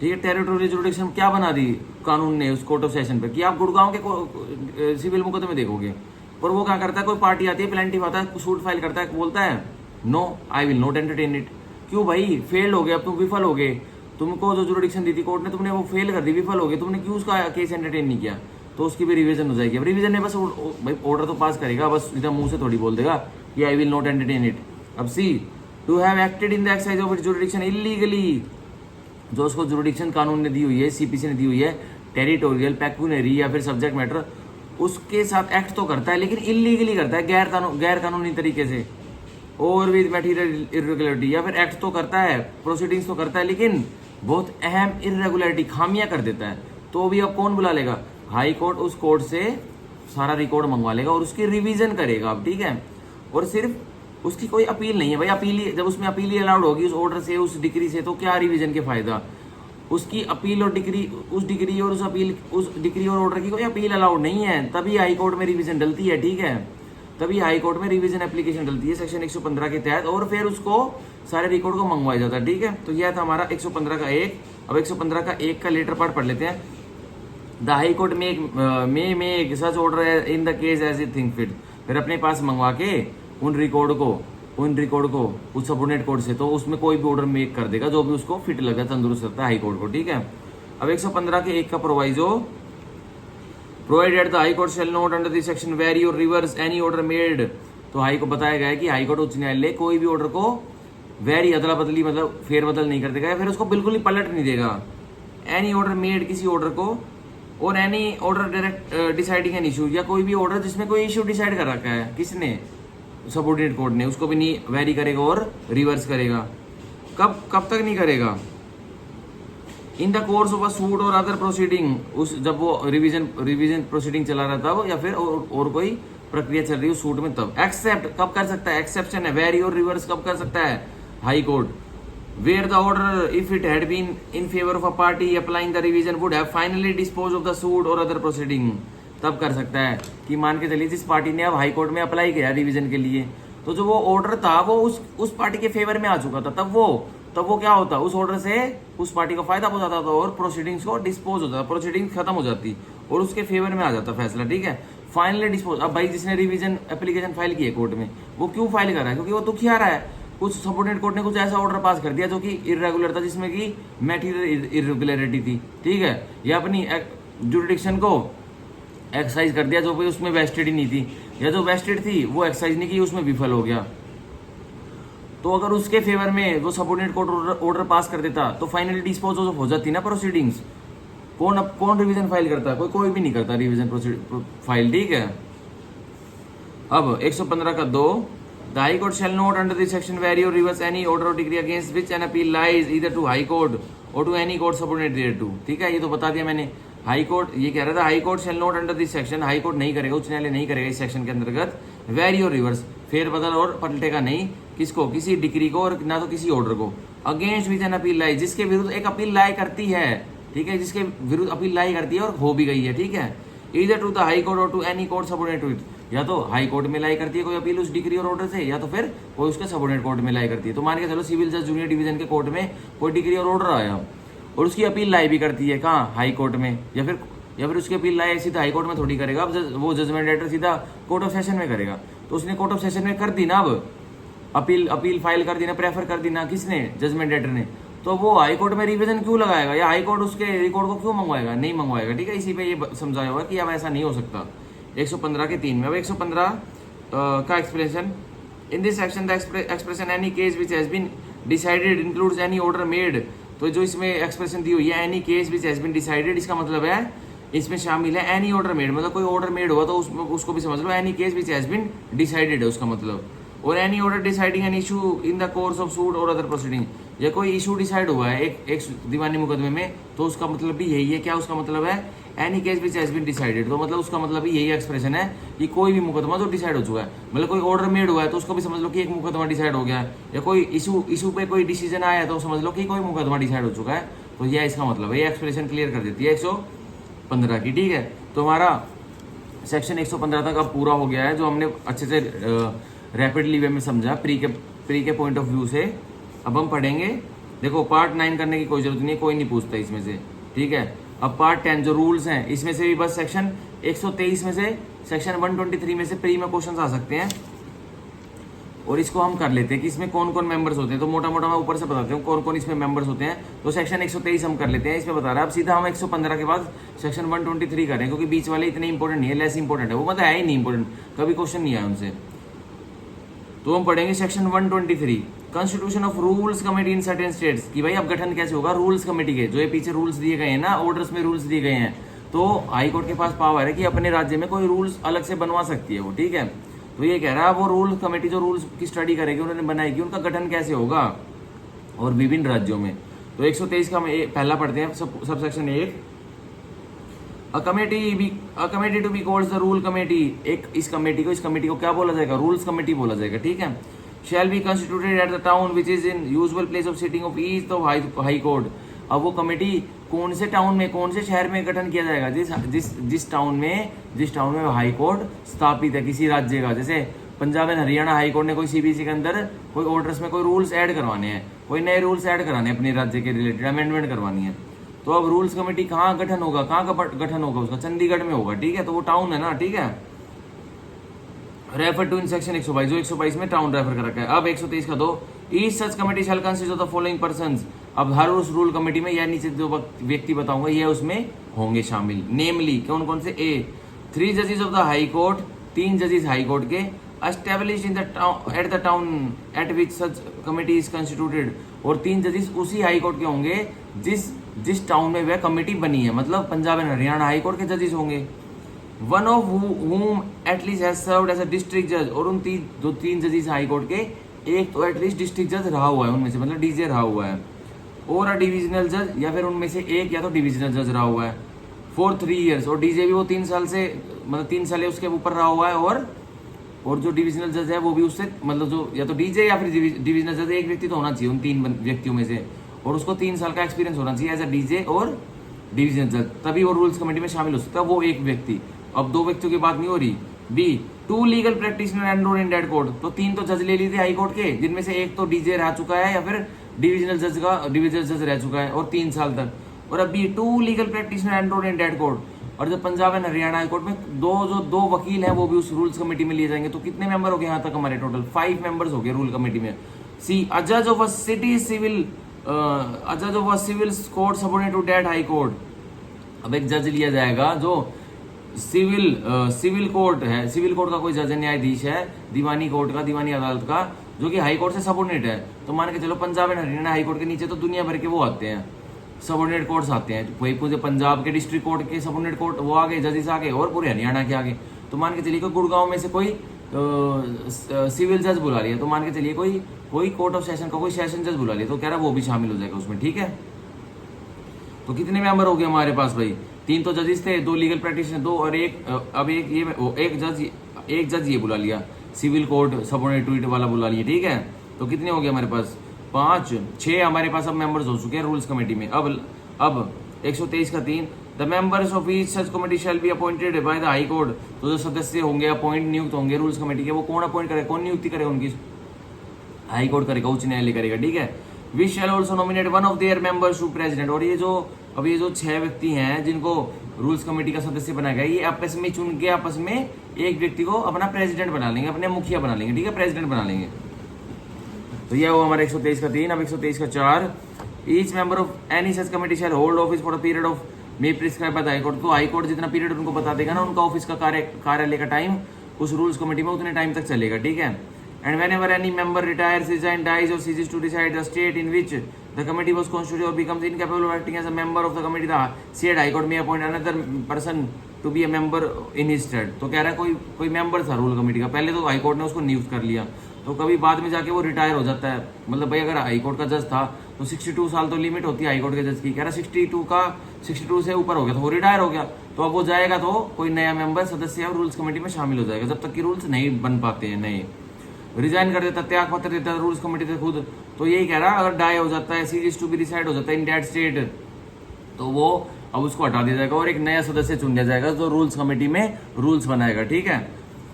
ठीक है, टेरिटोरियल जुरिडिक्शन क्या बना दी कानून ने उस कोर्ट ऑफ सेशन पे, कि आप गुड़गांव के सिविल मुकदमे देखोगे, और वो क्या करता है, कोई पार्टी आती है, प्लेंटिफ आता है, सूट फाइल करता है, बोलता है no I will not entertain it. क्यों भाई, फेल हो गए, अब तुम विफल हो गए, तुमको जो जुरिडिक्शन दी थी कोर्ट ने, तुमने वो फेल कर दी, विफल हो गए, तुमने क्यों उसका केस एंटरटेन नहीं किया, तो उसकी भी रिवीजन हो जाएगी। अब रिवीजन ने बस भाई ऑर्डर तो पास करेगा, बस इधर मुंह से थोड़ी बोल देगा कि I will not entertain it. अब c, to have acted in the exercise of it jurisdiction illegally, जो उसको जुरिडिक्शन कानून ने दी हुई है, सीपीसी ने दी हुई है, टेरिटोरियल, पेक्यूनरी या फिर सब्जेक्ट मैटर, उसके साथ एक्ट तो करता है लेकिन इलीगली करता है, गैर कानूनी तरीके से, और विद मटेरियल इरेगुलरिटी, या फिर एक्ट तो करता है, प्रोसीडिंग्स तो करता है, लेकिन बहुत अहम इरेगुलरिटी, खामियां कर देता है, तो भी अब कौन बुला लेगा, हाई कोर्ट उस कोर्ट से सारा रिकॉर्ड मंगवा लेगा और उसकी रिवीजन करेगा। अब ठीक है, और सिर्फ उसकी कोई अपील नहीं है भाई, अपील जब उसमें अपील ही अलाउड होगी उस ऑर्डर से, उस डिग्री से, तो क्या रिवीजन के फायदा, उसकी अपील और डिग्री, उस डिग्री और उस डिग्री और ऑर्डर की कोई अपील अलाउड नहीं है, तभी हाई कोर्ट में रिवीजन डलती है। ठीक है, तभी हाई कोर्ट में रिवीजन एप्लीकेशन डलती है सेक्शन 115 के तहत, और फिर उसको सारे रिकॉर्ड को मंगवाया जाता है। ठीक है, तो यह था हमारा 115 का एक। अब 115 का एक का लेटर पार्ट पढ़ लेते हैं। The high court may make such order in the case as it think fit, फिर अपने पास मंगवा के उन रिकॉर्ड को उस सबऑर्डिनेट कोर्ट से, तो उसमें कोई भी ऑर्डर मेक कर देगा जो भी उसको फिट लगा, तंदुरुस्त लगता है हाई कोर्ट को। ठीक है, अब 115 के एक का proviso, provided the high court shall not under this section vary or reverse any order made, तो हाई को बताया गया है कि हाई कोर्ट उच्च न्यायालय कोई भी ऑर्डर को वेरी, अदला बदली मतलब फेरबदल नहीं कर देगा, फिर उसको बिल्कुल ही पलट नहीं देगा। एनी ऑर्डर मेड, किसी ऑर्डर को, और any order direct deciding an issue, या कोई भी ऑर्डर जिसमें कोई इशू डिसाइड कर रखा है, किसने, सबऑर्डिनेट कोर्ट ने, उसको भी नहीं वेरी करेगा और रिवर्स करेगा। कब कब तक नहीं करेगा? इन the course of a suit और अदर प्रोसीडिंग, उस जब वो रिवीजन प्रोसीडिंग चला रहा था वो, या फिर और कोई प्रक्रिया चल रही है सूट में तब। एक्सेप्ट कब कर सकता है? एक्सेप्शन है। वेरी और रिवर्स कब कर सकता है? High court. Where the order if it had been in favour of a party applying the revision would have finally dispose of the suit और अदर प्रोसीडिंग, तब कर सकता है कि मान के चलिए जिस पार्टी ने अब हाई कोर्ट में अप्लाई किया रिवीजन के लिए, तो जो वो ऑर्डर था वो उस पार्टी के फेवर में आ चुका था, तब वो क्या होता, उस ऑर्डर से उस पार्टी को फायदा पहुंचाता था और प्रोसीडिंग्स को डिस्पोज होता था, प्रोसीडिंग्स खत्म हो जाती और उसके फेवर में आ जाता फैसला। ठीक है, फाइनली डिस्पोज। अब भाई जिसने रिवीजन एप्लीकेशन फाइल की है कोर्ट में, वो क्यों फाइल कर रहा है? क्योंकि वो दुखिया रहा है, कुछ सबऑर्डिनेट कोर्ट ने कुछ ऐसा ऑर्डर पास कर दिया जो कि इर्रेगुलर था, जिसमें कि मैटीरियल इर्रेगुलरिटी थी। ठीक है, या अपनी जुरिडिक्शन को एक्सरसाइज कर दिया जो भी उसमें वेस्टेड ही नहीं थी, या जो वेस्टेड थी वो एक्सरसाइज नहीं की, उसमें विफल हो गया। तो अगर उसके फेवर में वो सबऑर्डिनेट कोर्ट ऑर्डर पास कर देता तो फाइनली डिस्पोज हो जाती ना प्रोसीडिंग्स। कौन रिवीजन फाइल करता है? कोई भी नहीं करता रिवीजन फाइल। ठीक है, अब 115 का 2, the high court shall not under this section vary or reverse any order or degree against which an appeal lies either to high court or to any court subordinate thereto. ठीक है, ये तो बता दिया मैंने। हाई कोर्ट ये कह रहा था high court shall not under this section, high court नहीं करेगा, उच्च न्यायालय नहीं करेगा इस सेक्शन के अंतर्गत वेरी और रिवर्स, फेरबदल और पलटेगा नहीं, किसको? किसी डिग्री को और ना तो किसी ऑर्डर को। अगेंस्ट विच एन अपील लाई, जिसके विरुद्ध एक अपील लाई करती है। ठीक है, जिसके विरुद्ध अपील लाई करती है और हो भी गई है। ठीक है, either to the high court or to any court subordinate to it, या तो हाई कोर्ट में लाई करती है कोई अपील उस डिग्री और ऑर्डर से, या तो फिर कोई उसके सबऑर्डिनेट कोर्ट में लाई करती है। तो मान के चलो सिविल जज जूनियर डिवीजन के कोर्ट में कोई डिग्री और ऑर्डर आया और उसकी अपील लाई भी करती है कहाँ? हाई कोर्ट में, या फिर उसकी अपील लाई सीधा हाई कोर्ट में थोड़ी करेगा। अब वो जजमेंट लेटर सीधा कोर्ट ऑफ सेशन में करेगा, तो उसने कोर्ट ऑफ सेशन में कर दी ना, अब अपील फाइल कर दी ना, प्रेफर कर दी ना, किसने? जजमेंट लेटर ने। तो वो हाई कोर्ट में रिवीजन क्यों लगाएगा, या हाई कोर्ट उसके रिकॉर्ड को क्यों मंगवाएगा? नहीं मंगवाएगा। ठीक है, इसी पे ये समझाया हुआ कि अब ऐसा नहीं हो सकता 115 के 3 में। अब 115 का expression, in this section the expression any case which has been decided includes any order made. तो जो इसमें एक्सप्रेशन दी हुई है any case which has been decided, इसका मतलब है इसमें शामिल है एनी ऑर्डर मेड, मतलब कोई ऑर्डर मेड हुआ तो उसको भी समझ लो any case which has been decided है उसका मतलब। और any order deciding an issue in the course of suit और अदर प्रोसीडिंग, या कोई इशू डिसाइड हुआ है एक दीवानी मुकदमे में, तो उसका मतलब भी यही है। क्या उसका मतलब है? Any case which has been decided, तो मतलब उसका मतलब भी यही एक्सप्रेशन है कि कोई भी मुकदमा जो डिसाइड हो चुका है, मतलब कोई ऑर्डर मेड हुआ है तो उसको भी समझ लो कि एक मुकदमा डिसाइड हो गया है, या कोई इशू पे कोई डिसीजन आया है तो समझ लो कि कोई मुकदमा डिसाइड हो चुका है। तो यह इसका मतलब है, ये एक्सप्रेशन क्लियर कर देती है 115 की। ठीक है, तो हमारा सेक्शन 115 तक अब पूरा हो गया है, जो हमने अच्छे से रैपिडली वे में समझा प्री के पॉइंट ऑफ व्यू से। अब हम पढ़ेंगे, देखो पार्ट 9 करने की कोई जरूरत नहीं है, कोई नहीं पूछता इसमें से। ठीक है, अब पार्ट 10 जो रूल्स हैं, इसमें से भी बस सेक्शन 123 में से सेक्शन 123 में से प्री में क्वेश्चन आ सकते हैं, और इसको हम कर लेते हैं कि इसमें कौन कौन मेंबर्स होते हैं। तो मोटा मोटा मैं ऊपर से बताता हूँ कौन कौन इसमें मेंबर्स होते हैं। तो सेक्शन 123 हम कर लेते हैं, इसमें बता रहा है। अब सीधा हम 115 के बाद सेक्शन 123 करें, क्योंकि बीच वाले इतने इंपॉर्टेंट नहीं है, लेस इंपॉर्टेंट है, वो मतलब है ही नहीं इंपॉर्टेंट, कभी क्वेश्चन नहीं आया उनसे। तो हम पढ़ेंगे section 123, constitution of rules committee in certain states, कि भाई अब गठन कैसे होगा रूल्स कमेटी के। जो ये पीछे रूल्स दिए गए हैं ना, ऑर्डर्स में रूल्स दिए गए हैं, तो हाई कोर्ट के पास पावर है कि अपने राज्य में कोई रूल्स अलग से बनवा सकती है वो। ठीक है, तो ये कह रहा है वो रूल कमेटी जो रूल्स की स्टडी करेगी, उन्होंने बनाएगी, उनका गठन कैसे होगा और विभिन्न राज्यों में। तो 123 का हम पहला पढ़ते हैं, sub section 1, a committee to be called the rule committee. इस कमेटी को क्या बोला जाएगा? रूल्स कमेटी बोला जाएगा। ठीक है, shall be constituted at the town which is in usual place of sitting of each of high court. अब वो कमेटी कौन से टाउन में, कौन से शहर में गठन किया जाएगा? जिस टाउन में हाई कोर्ट स्थापित है किसी राज्य का। जैसे Punjab and Haryana high court ने कोई सीबीसी के अंदर कोई ऑर्डर्स में कोई रूल्स ऐड करवाने हैं, कोई नए रूल्स ऐड कराने अपने राज्य के रिलेटेड, अमेंडमेंट करवानी है, तो अब रूल्स कमेटी कहाँ गठन होगा? गठन होगा उसका? चंडीगढ़ में होगा। ठीक है, तो वो टाउन है ना। ठीक है, रेफर टू इन सेक्शन 122, जो 122 में टाउन रेफर कर रखा है। अब 123 का 2, each such committee shell consist of the following persons. अब हर उस रूल कमेटी में या नीचे जो व्यक्ति बताऊंगा ये उसमें होंगे शामिल, नेमली कौन कौन से? ए 3 जजेस ऑफ द हाई कोर्ट, 3 जजेस हाई कोर्ट के, establish in the at the town eight which such committee is constituted. और 3 जजेस उसी हाई कोर्ट के होंगे जिस टाउन में वह कमेटी बनी है, मतलब Punjab and Haryana high court के जजेस होंगे। One of whom at least has served as a district जज, और उन 3 जजेस हाई कोर्ट के एक तो एटलीस्ट डिस्ट्रिक्ट जज रहा हुआ है उनमें से, मतलब डीजे रहा हुआ है, और अ डिविजनल जज, या फिर उनमें से एक या तो डिविजनल जज रहा हुआ है फॉर 3 years, और डीजे भी वो 3 साल से, मतलब 3 साल उसके ऊपर रहा हुआ है, और जो डिविजनल जज है वो भी उससे, मतलब जो या तो डीजे या फिर डिविजनल जज, एक व्यक्ति तो होना चाहिए उन 3 व्यक्तियों में से, और उसको 3 साल का एक्सपीरियंस होना चाहिए एज अ डीजे और डिविजनल जज, तभी वो रूल्स कमेटी में शामिल हो सकता है वो एक व्यक्ति। अब 2 व्यक्तियों की बात नहीं हो रही। B 2 legal practitioner enrolled in that court, तो 3 तो जज ले ली थी हाई कोर्ट के, जिनमें से एक तो डीजे रह चुका है या फिर डिविजनल जज रह चुका है, और 3 साल तक। और अब b 2 legal practitioner enrolled in that court, और जो Punjab and Haryana high court में दो वकील हैं वो भी उस रूल्स कमेटी में लिए जाएंगे। तो कितने मेंबर हो गए यहाँ तक हमारे? टोटल 5 मेंबर्स हो गए रूल कमेटी में। सी अ जज of a city civil court subordinate to that high court, अब एक जज लिया जाएगा जो सिविल कोर्ट है, सिविल कोर्ट का कोई जज न्यायाधीश है, दीवानी कोर्ट का, दीवानी अदालत का, जो कि हाई कोर्ट से सबऑर्डिनेट है। तो मान के चलो Punjab and Haryana high court के नीचे तो दुनिया भर के वो आते हैं, सबऑर्डिनेट कोर्ट्स आते हैं, वही पूरे पंजाब के डिस्ट्रिक्ट कोर्ट के सबऑर्डिनेट कोर्ट वो आगे, जजेस आगे, और पूरे हरियाणा के आगे। तो मान के चलिए कोई गुड़गांव में से कोई सिविल जज बुला लिया, तो मान के चलिए कोई कोर्ट ऑफ सेशन का कोई सेशन जज बुला लिया, तो कह रहा है वो भी शामिल हो जाएगा उसमें, ठीक है। तो कितने मेंबर हो गए हमारे पास भाई? 3 तो जजेस थे, 2 लीगल प्रैक्टिशनर, 2 और एक, अब एक जज ये बुला लिया, सिविल कोर्ट सबऑर्डिनेट वाला बुला लिया, ठीक है। तो कितने हो गए हमारे पास? 6 हमारे पास अब मेंबर्स हो चुके हैं रूल्स कमेटी में। अब 123 का 3, the members of each such committee shall be appointed by the high court, तो जो सदस्य होंगे अपॉइंट नियुक्त होंगे रूल्स कमेटी के, वो कौन अपॉइंट करेगा, कौन नियुक्ति करेगा उनकी? हाई कोर्ट करेगा, उच्च न्यायालय करेगा, ठीक है। We shall also nominate one of their members to president, और ये जो 6 व्यक्ति हैं जिनको रूल्स कमेटी का सदस्य बनाया गया, ये आपस में चुन के आपस में एक व्यक्ति को अपना प्रेसिडेंट बना लेंगे, अपने मुखिया बना लेंगे, ठीक है, प्रेसिडेंट बना लेंगे। तो यह हुआ हमारा 123 का 3। अब 123 का 4, each member of any such committee shall hold office for a period of May prescribe bye the high court, तो हाई कोर्ट जितना पीरियड उनको बता देगा ना, उनका ऑफिस का कार्यालय का टाइम उस रूल्स कमेटी में उतने टाइम तक चलेगा, ठीक है। And whenever any member retires, resigns, dies or ceases to decide the state in which the committee was constituted or becomes incapable of acting as a member of the committee, the said high court may appoint another person to be a member in his stead। तो कह रहा है कोई मेंबर था रूल कमेटी का, पहले तो हाई कोर्ट ने उसको नियुक्त कर लिया, तो कभी बाद में जाके वो रिटायर हो जाता है, मतलब भाई अगर हाई कोर्ट का जज था तो 62 साल तो लिमिट होती है हाई कोर्ट के जज की, कह रहा 62 से ऊपर हो गया तो वो रिटायर हो गया, तो अब वो जाएगा तो कोई नया मेंबर सदस्य रूल्स कमेटी में शामिल हो जाएगा, जब तक कि रूल्स नहीं बन पाते हैं नए। रिजाइन कर देता, त्याग पत्र देता है रूल्स कमेटी से खुद, तो यही कह रहा है अगर डाई हो जाता है, सीरीज टू बी डिसाइड हो जाता है इन दैट स्टेट, तो वो अब उसको हटा दिया जाएगा और एक नया सदस्य चुन लिया जाएगा जो रूल्स कमेटी में रूल्स बनाएगा, ठीक है।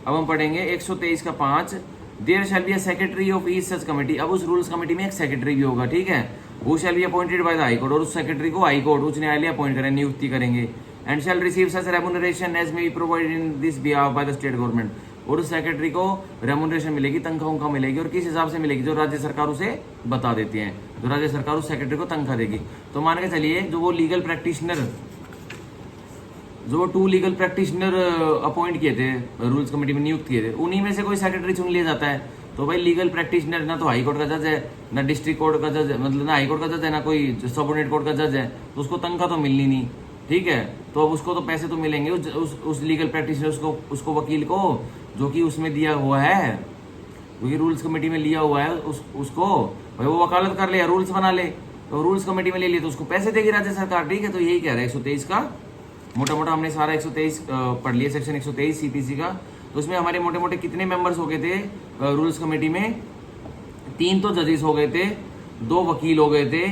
अब हम पढ़ेंगे 123 का 5, there shall be a secretary of each such committee, अब उस रूल्स कमेटी में एक सेक्रेटरी भी होगा, ठीक है, वो shall be appointed by the high court, और उस सेक्रेटरी को हाई कोर्ट उच्च न्यायालय अपॉइंट करें, नियुक्ति करेंगे। And shall receive such remuneration as may be provided in this behalf by the state government, और उस सेक्रेटरी को रेम्यूनरेशन मिलेगी, तनख्वाह मिलेगी, और किस हिसाब से मिलेगी, जो राज्य सरकार उसे बता देती है, जो राज्य सरकार उस सेक्रेटरी को तनख्वाह देगी। तो मान के चलिए जो वो लीगल प्रैक्टिशनर, जो 2 लीगल प्रैक्टिशनर अपॉइंट किए थे, रूल्स कमेटी में नियुक्त किए थे, उन्हीं में से कोई सेक्रेटरी चुन लिया जाता है। तो भाई लीगल प्रैक्टिशनर ना तो हाई कोर्ट का जज है, ना डिस्ट्रिक्ट कोर्ट का जज है, मतलब ना हाई कोर्ट का जज है, ना कोई सबऑर्डिनेट कोर्ट का जज है, तो उसको तनख्वाह तो मिलनी नहीं, ठीक है। तो अब उसको तो पैसे तो मिलेंगे उस लीगल प्रैक्टिशनर उसको वकील को, जो कि उसमें दिया हुआ है, क्योंकि रूल्स कमेटी में लिया हुआ है, उसको भाई वो वकालत कर ले, रूल्स बना ले, तो रूल्स कमेटी में ले लिए तो उसको पैसे देगी राज्य सरकार, ठीक है। तो यही कह रहा है 123 का मोटा मोटा हमने सारा 123 पढ़ लिया, सेक्शन 123 सीपीसी का। तो उसमें हमारे मोटे मोटे कितने मेंबर्स हो गए थे रूल्स कमेटी में? 3 तो जजेस हो गए थे, 2 वकील हो गए थे,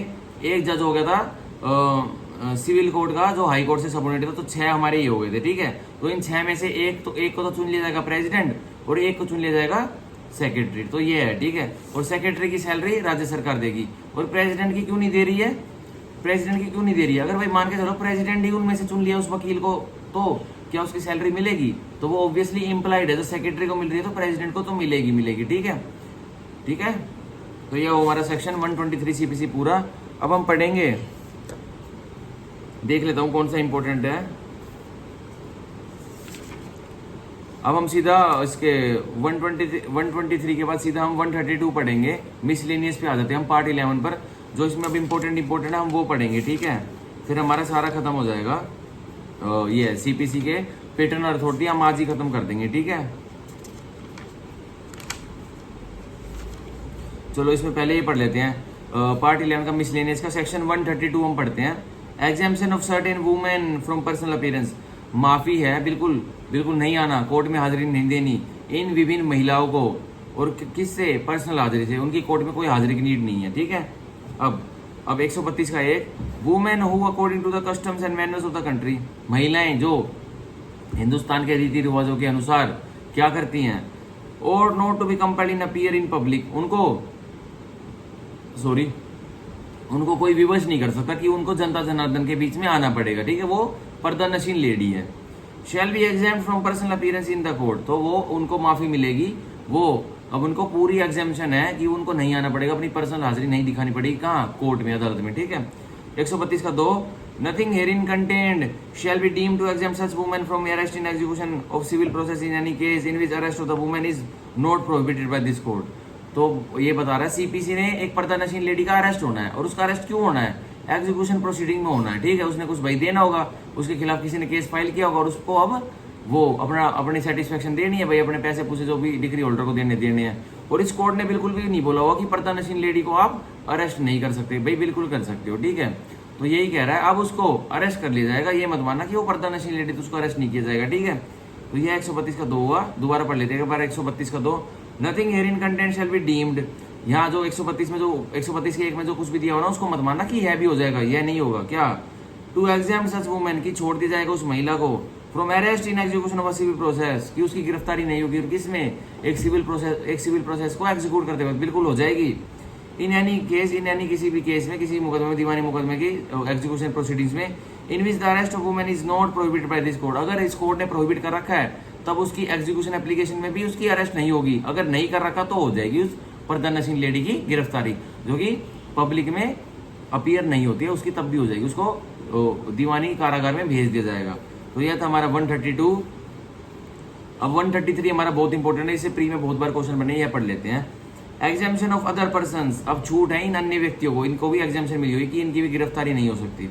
1 जज हो गया था सिविल कोर्ट का जो हाई कोर्ट से सबऑर्डिनेट था, तो 6 हमारे ही हो गए थे, ठीक है। तो इन 6 में से एक को तो चुन लिया जाएगा प्रेसिडेंट, और एक को चुन लिया जाएगा सेक्रेटरी, तो ये है, ठीक है। और सेक्रेटरी की सैलरी राज्य सरकार देगी, और प्रेसिडेंट की क्यों नहीं दे रही है? प्रेसिडेंट की क्यों नहीं दे रही है? अगर भाई मान के चलो प्रेसिडेंट ही उनमें से चुन लिया उस वकील को, तो क्या उसकी सैलरी मिलेगी? तो वो ऑब्वियसली इम्प्लाइड है, तो सेक्रेटरी को मिल रही है तो प्रेसिडेंट को तो मिलेगी, ठीक है, ठीक है। तो ये हमारा सेक्शन 123 सीपीसी पूरा। अब हम पढ़ेंगे, देख लेता हूं कौन सा इंपॉर्टेंट है। अब हम सीधा इसके 123 के बाद सीधा हम 132 पढ़ेंगे, मिसलेनियस पे आ जाते हैं हम पार्ट 11 पर, जो इसमें अब इम्पोर्टेंट है हम वो पढ़ेंगे, ठीक है। फिर हमारा सारा खत्म हो जाएगा, ये सीपीसी के पैटर्न अथॉरिटी हम आज ही खत्म कर देंगे, ठीक है। चलो इसमें पहले ये पढ़ लेते हैं पार्ट 11 का मिसलेनियस का सेक्शन 132 हम पढ़ते हैं। Exemption of certain women from personal appearance, माफी है, बिल्कुल बिल्कुल नहीं आना, कोर्ट में हाजिरी नहीं देनी इन विभिन्न महिलाओं को, और किससे, पर्सनल हाजिरी से, उनकी कोर्ट में कोई हाजिरी की नीड नहीं है, ठीक है। अब 132 का एक, women who according to the customs and manners of the country, महिलाएं जो हिंदुस्तान के रीति रिवाजों के अनुसार क्या करती हैं, और not to be compelled in appear in public, उनको कोई विवश नहीं कर सकता कि उनको जनता जनार्दन के बीच में आना पड़ेगा, ठीक है, वो पर्दा नशीन लेडी है। Shall be exempt from personal appearance in the court, तो वो उनको माफी मिलेगी, वो अब उनको पूरी एग्जाम्पशन है कि उनको नहीं आना पड़ेगा, अपनी पर्सनल हाजिरी नहीं दिखानी पड़ेगी, कहाँ, कोर्ट में, अदालत में, ठीक है। 132 का 2, nothing herein contained shall be deemed to exempt such women from arrest in execution of civil process in any case in which arrest of the women is not prohibited by this court. तो ये बता रहा है सीपीसी ने एक पर्दा नशीन लेडी का अरेस्ट होना है, और उसका अरेस्ट क्यों होना है, एग्जीक्यूशन प्रोसीडिंग में होना है, ठीक है। उसने कुछ भाई देना होगा, उसके खिलाफ किसी ने केस फाइल किया होगा, और उसको अब वो अपनी सेटिस्फेक्शन देनी है भाई, अपने पैसे पूसे जो भी डिग्री होल्डर को देने हैं। और इस कोर्ट ने बिल्कुल भी नहीं बोला हुआ कि पर्दा नशीन लेडी को आप अरेस्ट नहीं कर सकते, भाई बिल्कुल कर सकते हो, ठीक है। तो यही कह रहा है, अब उसको अरेस्ट कर लिया जाएगा, ये मत मानना कि वो पर्दा नशीन लेडी तो उसको अरेस्ट नहीं किया जाएगा, ठीक है। तो ये 132 का 2 हुआ, दोबारा पढ़ लेते हैं एक बार 132 का 2, nothing here in content shell be deemed, यहाँ जो 132 में जो 132 के 1 में जो कुछ भी दिया हो ना, उसको मत मानना कि है भी हो जाएगा, यह नहीं होगा, क्या, टू एग्जाम्प्ट सच वुमेन की छोड़ दिया जाएगा उस महिला को from arrest in execution of a civil process, कि उसकी गिरफ्तारी नहीं होगी, और किसमें, एक सिविल प्रोसेस को एग्जीक्यूट करते वक्त बिल्कुल हो जाएगी। इन एनी केस, इन एनी किसी भी केस में, किसी मुकदमे में, दीवानी मुकदमे की एग्जीक्यूशन प्रोसीडिंग्स में, in which the arrest of women is not prohibited by this court, अगर इस कोर्ट ने प्रोहिबिट कर रखा है तब उसकी एग्जीक्यूशन एप्लीकेशन में भी उसकी अरेस्ट नहीं होगी, अगर नहीं कर रखा तो हो जाएगी उस पर्दा नशीन लेडी की गिरफ्तारी, जो कि पब्लिक में अपीयर नहीं होती है उसकी, तब भी हो जाएगी, उसको दीवानी कारागार में भेज दिया जाएगा। तो यह था हमारा 132। अब 133 हमारा बहुत इंपॉर्टेंट है, इससे प्री में बहुत बार क्वेश्चन बने, यह पढ़ लेते हैं। एग्जाम्पशन ऑफ अदर पर्सन्स, अब छूट है इन अन्य व्यक्तियों को, इनको भी एग्जाम्पशन मिली हुई कि इनकी भी गिरफ्तारी नहीं हो सकती।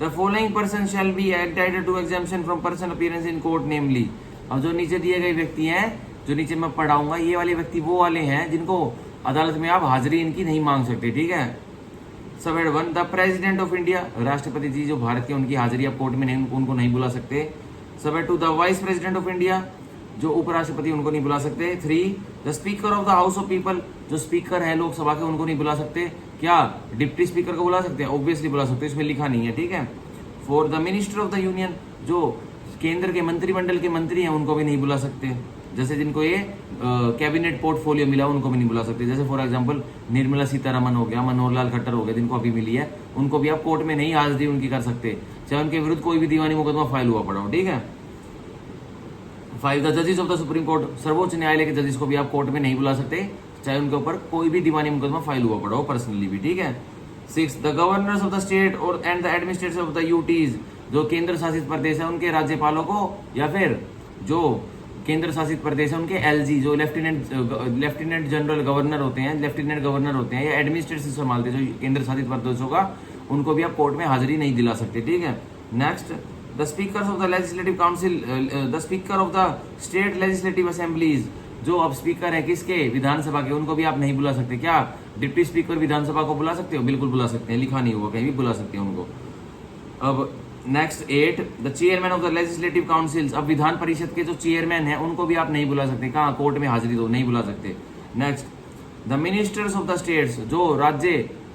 The following person shall be entitled to exemption from personal appearance in court namely, अब जो नीचे दिए गए व्यक्ति हैं, जो नीचे मैं पढ़ाऊंगा, ये वाले व्यक्ति वो वाले हैं जिनको अदालत में आप हाजिरी इनकी नहीं मांग सकते, ठीक है। सब 1, द प्रेसिडेंट ऑफ इंडिया, राष्ट्रपति जी जो भारत के, उनकी हाजिरी आप कोर्ट में नहीं, उनको नहीं बुला सकते। सब 2, the vice president of India, जो उपराष्ट्रपति, उनको नहीं बुला सकते। 3, the speaker of the house of people, जो स्पीकर है लोकसभा के, उनको नहीं बुला सकते। क्या डिप्टी स्पीकर को बुला सकते हैं, ऑब्वियसली बुला सकते हैं, इसमें लिखा नहीं है, ठीक है। 4, the minister of the union, जो केंद्र के मंत्रिमंडल के मंत्री हैं, उनको भी नहीं बुला सकते, जैसे जिनको ये कैबिनेट पोर्टफोलियो मिला उनको भी नहीं बुला सकते, जैसे फॉर एग्जांपल निर्मला सीतारमन हो गया, मनोहर लाल खट्टर हो गया, जिनको अभी मिली है, उनको भी आप कोर्ट में नहीं हाजिरी उनकी कर सकते, चाहे उनके विरुद्ध कोई भी दीवानी मुकदमा फाइल हुआ पड़ा हो, ठीक है। 5, द जजेस ऑफ द सुप्रीम कोर्ट, सर्वोच्च न्यायालय के जजेस को भी आप कोर्ट में नहीं बुला सकते, चाहे उनके ऊपर कोई भी दीवानी मुकदमा फाइल हुआ पड़ा हो पर्सनली भी, ठीक है। 6, the governors of the state or and the administrator of the UTs, जो केंद्र शासित प्रदेश है उनके राज्यपालों को, या फिर जो केंद्र शासित प्रदेश है उनके एलजी, जो लेफ्टिनेंट जनरल गवर्नर होते हैं, लेफ्टिनेंट गवर्नर होते हैं, या एडमिनिस्ट्रेशन संभालते हैं जो केंद्र शासित प्रदेशों का, उनको भी आप कोर्ट में हाजिरी नहीं दिला सकते, ठीक है। Next, the speakers of the legislative council, the speaker of the state legislative assemblies, जो अब स्पीकर है किसके, विधानसभा के, उनको भी आप नहीं बुला सकते। क्या डिप्टी स्पीकर विधानसभा को बुला सकते हो, बिल्कुल बुला सकते हैं, लिखा नहीं हुआ कहीं भी, बुला सकते हैं उनको। अब next 8, the chairman of the legislative councils, अब विधान परिषद के जो चेयरमैन हैं उनको भी आप नहीं बुला सकते, कहाँ, कोर्ट में हाजिरी दो, नहीं बुला सकते। Next, the ministers of the states, जो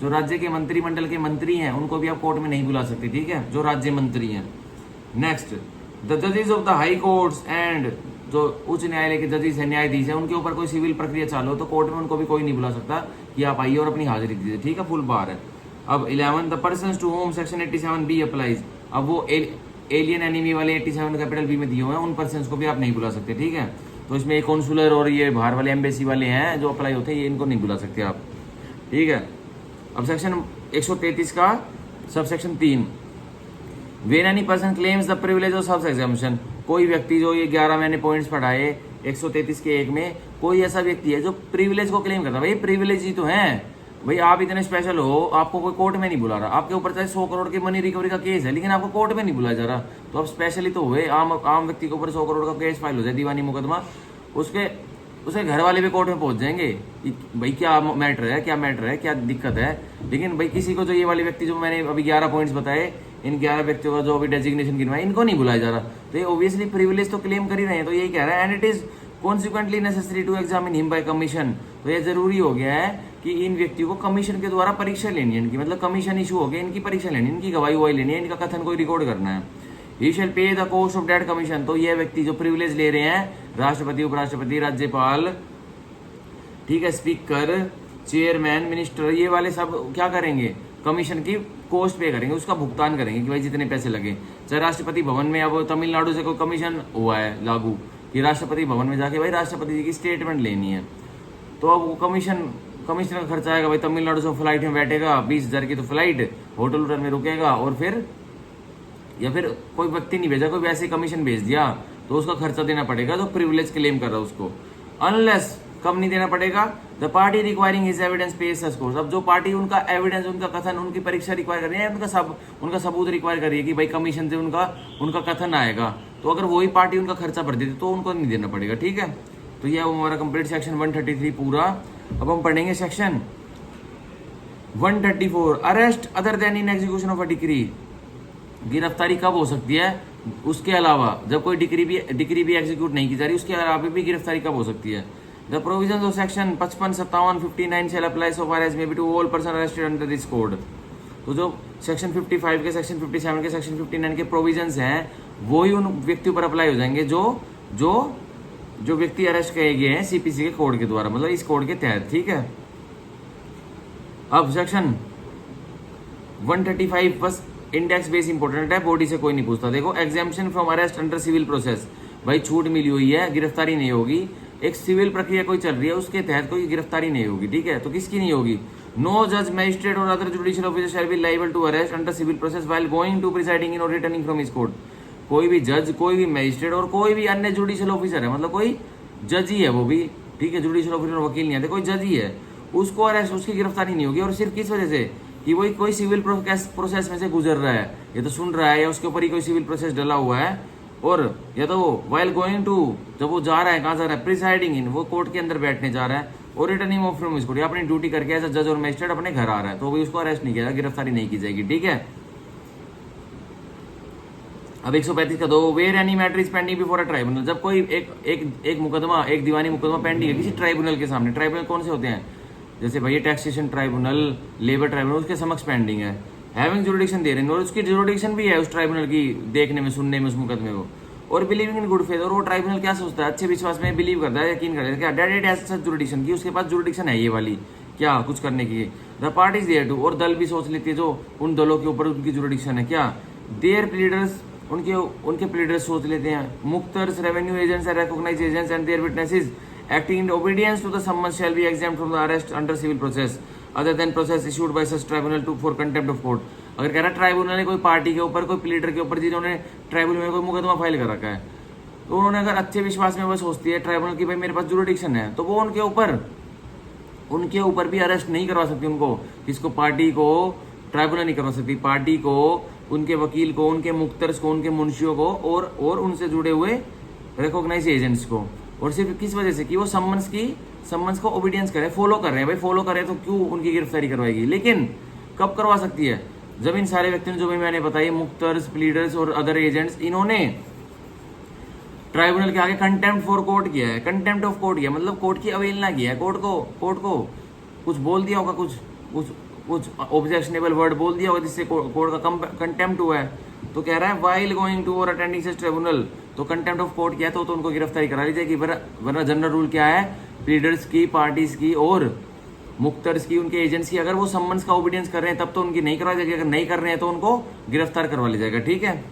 राज्य के मंत्रिमंडल के मंत्री हैं, उनको भी आप कोर्ट में नहीं बुला सकते, ठीक है, जो राज्य मंत्री हैं। नेक्स्ट, द जजेस of the high courts and, जो उच्च न्यायालय के जजेस हैं, न्यायाधीश हैं, उनके ऊपर कोई सिविल प्रक्रिया चालू हो तो कोर्ट में उनको भी कोई नहीं बुला सकता कि आप आइए और अपनी हाजिरी दीजिए, ठीक है, फुल बार है। अब 11, the person to whom section 87B applies, अब वो एलियन एनिमी वाले 87 कैपिटल बी में दिए हुए हैं, उन पर्सन को भी आप नहीं बुला सकते, ठीक है। तो इसमें एक कॉन्सुलर और ये बाहर वाले एम्बेसी वाले हैं जो अप्लाई होते हैं, ये इनको नहीं बुला सकते आप, ठीक है। अब सेक्शन 133 का sub section 3, when any person claims the privilege of सब एग्जामिशन, कोई व्यक्ति, जो ये 11 मैंने पॉइंट्स पढ़ाए 133 के 1 में, कोई ऐसा व्यक्ति है जो प्रिविलेज को क्लेम करता है, भाई प्रिविलेज ही तो है भाई, आप इतने स्पेशल हो, आपको कोई कोर्ट में नहीं बुला रहा, आपके ऊपर चाहे 100 करोड़ की मनी रिकवरी का केस है, लेकिन आपको कोर्ट में नहीं बुलाया जा रहा, तो आप स्पेशली तो हुए, आम व्यक्ति के ऊपर 100 करोड़ का केस फाइल हो जाए, दीवानी मुकदमा, उसके उसके घर वाले भी कोर्ट में पहुंच जाएंगे कि भाई क्या मैटर है, क्या मैटर है, क्या दिक्कत है। लेकिन भाई किसी को जो ये वाले व्यक्ति जो मैंने अभी 11 पॉइंट्स बताए, इन 11 व्यक्तियों का जो अभी डेजिग्नेशन गिनवाया, इनको नहीं बुलाया जा रहा। तो ये ऑब्वियसली प्रिविलेज तो क्लेम कर ही रहे हैं। तो यही कह रहा है and it is consequently necessary to examine him by commission. तो ये जरूरी हो गया है कि इन व्यक्तियों को कमीशन के द्वारा परीक्षा लेनी है, इनकी मतलब कमीशन इशू हो गया, इनकी परीक्षा लेनी है, इनकी गवाही वही लेनी है, इनका कथन कोई रिकॉर्ड करना है। ही शैल पे the cost of that commission. तो ये व्यक्ति जो प्रिविलेज ले रहे हैं, राष्ट्रपति, उपराष्ट्रपति, राज्यपाल, ठीक है, स्पीकर, चेयरमैन, मिनिस्टर, ये वाले सब क्या करेंगे, कमीशन की कॉस्ट पे करेंगे, उसका भुगतान करेंगे कि भाई जितने पैसे लगे। चाहे राष्ट्रपति भवन में, अब तमिलनाडु से कोई कमीशन हुआ है लागू कि राष्ट्रपति भवन में जाके भाई राष्ट्रपति जी की स्टेटमेंट लेनी है, तो अब वो कमीशन का खर्चा आएगा। भाई तमिलनाडु से फ्लाइट में बैठेगा, 20,000 की तो फ्लाइट, होटल वोटल में रुकेगा, और फिर या फिर कोई व्यक्ति नहीं भेजा, कोई वैसे कमीशन भेज दिया, तो उसका खर्चा देना पड़ेगा जो प्रिविलेज क्लेम कर रहा है उसको। अनलेस कब नहीं देना पड़ेगा, the party requiring his evidence page such course. अब जो पार्टी उनका एविडेंस, उनका कथन, उनकी परीक्षा रिक्वायर कर रही है, उनका सबूत रिक्वायर कर रही है कि भाई कमीशन से उनका कथन आएगा, तो अगर वही पार्टी उनका खर्चा भर देती तो उनको नहीं देना पड़ेगा, ठीक है। तो यह हमारा कंप्लीट सेक्शन 133 पूरा। अब हम पढ़ेंगे section 134, arrest other then in execution of a decree. गिरफ्तारी कब हो सकती है, उसके अलावा जब कोई डिक्री भी एग्जीक्यूट नहीं की जा रही, उसके अलावा भी गिरफ्तारी कब हो सकती है। The provisions of section 55, 57, 59 shall apply so far as may be to all person arrested under this code. तो जो सेक्शन 55 के, सेक्शन 57 के, सेक्शन 59 के प्रोविजंस हैं, वो ही उन व्यक्तियों पर अप्लाई हो जाएंगे जो व्यक्ति अरेस्ट किए गए हैं सीपीसी के कोड के द्वारा, मतलब इस कोड के तहत, ठीक है। अब सेक्शन 135 बस इंडेक्स बेस इंपॉर्टेंट है, बॉडी से कोई नहीं पूछता। देखो, exemption from arrest under civil process, भाई छूट मिली हुई है, गिरफ्तारी नहीं होगी। एक सिविल प्रक्रिया कोई चल रही है, उसके तहत कोई गिरफ्तारी नहीं होगी, ठीक है। तो किसकी नहीं होगी, नो जज, magistrate or other judicial officer shall be liable to arrest under civil process while going to presiding in or returning from his court. कोई भी जज, कोई भी मजिस्ट्रेट और कोई भी अन्य जुडिशियल ऑफिसर है, मतलब कोई जज ही है वो भी, ठीक है, जुडिशियल ऑफिसर वकील नहीं है, कोई जज ही है, उसको अरेस्ट, उसकी गिरफ्तारी नहीं होगी। और सिर्फ किस वजह से कि वही कोई सिविल प्रोसेस में से गुजर रहा है, ये तो सुन रहा है, या उसके ऊपर ही कोई सिविल प्रोसेस डला हुआ है, और या तो वो वाइल गोइंग टू, जब वो जा रहा है, कहाँ जा रहा है, प्रिसाइडिंग इन, वो कोर्ट के अंदर बैठने जा रहा है, और returning of from his court, या अपनी ड्यूटी करके एज जज और मजिस्ट्रेट अपने घर आ रहा है, तो भी उसको अरेस्ट नहीं किया जाएगा, गिरफ्तारी नहीं की जाएगी, ठीक है। अब 135 का 2, where any matter is pending before a tribunal. जब कोई एक मुकदमा, एक दीवानी मुकदमा पेंडिंग है किसी ट्राइब्यूनल के सामने, ट्राइब्यूनल कौन से होते हैं, जैसे भैया टैक्सेशन ट्राइब्यूनल, लेबर ट्राइब्यूनल, उसके समक्ष पेंडिंग है, हैविंग जुरिडिक्शन दे रहे हैं, और उसकी जुरिडिक्शन भी है उस ट्राइब्यूनल की देखने में, सुनने में उस मुकदमे को, और बिलीविंग इन गुड फेथ। और वो ट्राइब्यूनल क्या सोचता है, अच्छे विश्वास में बिलीव करता है, यकीन करता है, क्या डेट एज सच जुरिडिक्शन की, उसके पास जुरिडिक्शन है ये वाली क्या कुछ करने की। द पार्टीज देयर टू, और दल भी सोच लेती है, जो उन दलों के ऊपर उनकी जुरिडिक्शन है, क्या देयर प्लीडर्स, उनके प्लीडर्स सोच लेते हैं, मुख्तर्स, revenue agents and recognised agents and their witnesses acting in obedience to the summons shall be exempt from the arrest under civil process other than process issued by such tribunal to for contempt of court। अगर कह रहा ट्राइब्यूनल ने कोई पार्टी के ऊपर, कोई प्लीडर के ऊपर, जिन्होंने ट्राइब्यूनल में कोई मुकदमा फाइल कर रखा है, तो उन्होंने अगर अच्छे विश्वास में वो सोचती है ट्राइब्यूनल की भाई मेरे पास जुरिडिक्शन है, तो वो उनके ऊपर भी अरेस्ट नहीं करवा सकती उनको, किसको, पार्टी को ट्राइब्यूनल नहीं करवा सकती, पार्टी को, उनके वकील को, उनके मुख्तर्स को, उनके मुंशियों को, और उनसे जुड़े हुए रिकॉग्नाइज एजेंट्स को। और सिर्फ किस वजह से कि वो सम्मन्स को ओबीडियंस करे, फॉलो कर रहे हैं, भाई फॉलो कर रहे हैं तो क्यों उनकी गिरफ्तारी करवाएगी। लेकिन कब करवा सकती है, जब इन सारे व्यक्तियों जो भी मैंने बताई, मुख्तर्स, प्लीडर्स और अदर एजेंट्स, इन्होंने ट्राइब्यूनल के आगे कंटेम्प्ट फॉर कोर्ट किया है, कंटेम्प्ट ऑफ कोर्ट किया, मतलब कोर्ट की अवहेलना किया है, कोर्ट को कुछ बोल दिया होगा, कुछ ऑब्जेक्शनेबल वर्ड बोल दिया होगा, जिससे कोर्ट का कंटेम्प्ट हुआ है। तो कह रहा है वाइल गोइंग टू और अटेंडिंग सच ट्रिब्यूनल, तो कंटेम्प्ट ऑफ कोर्ट किया तो उनको गिरफ्तारी करा ली जाएगी। वरना जनरल रूल क्या है, प्लीडर्स की, पार्टीज की और मुख्तर्स की, उनके एजेंट्स की, अगर वो सम्मन्स का ओबीडियंस कर रहे हैं तब तो उनकी नहीं करवा जाएगी, अगर नहीं कर रहे हैं तो उनको गिरफ्तार करवा लिया जाएगा, ठीक है।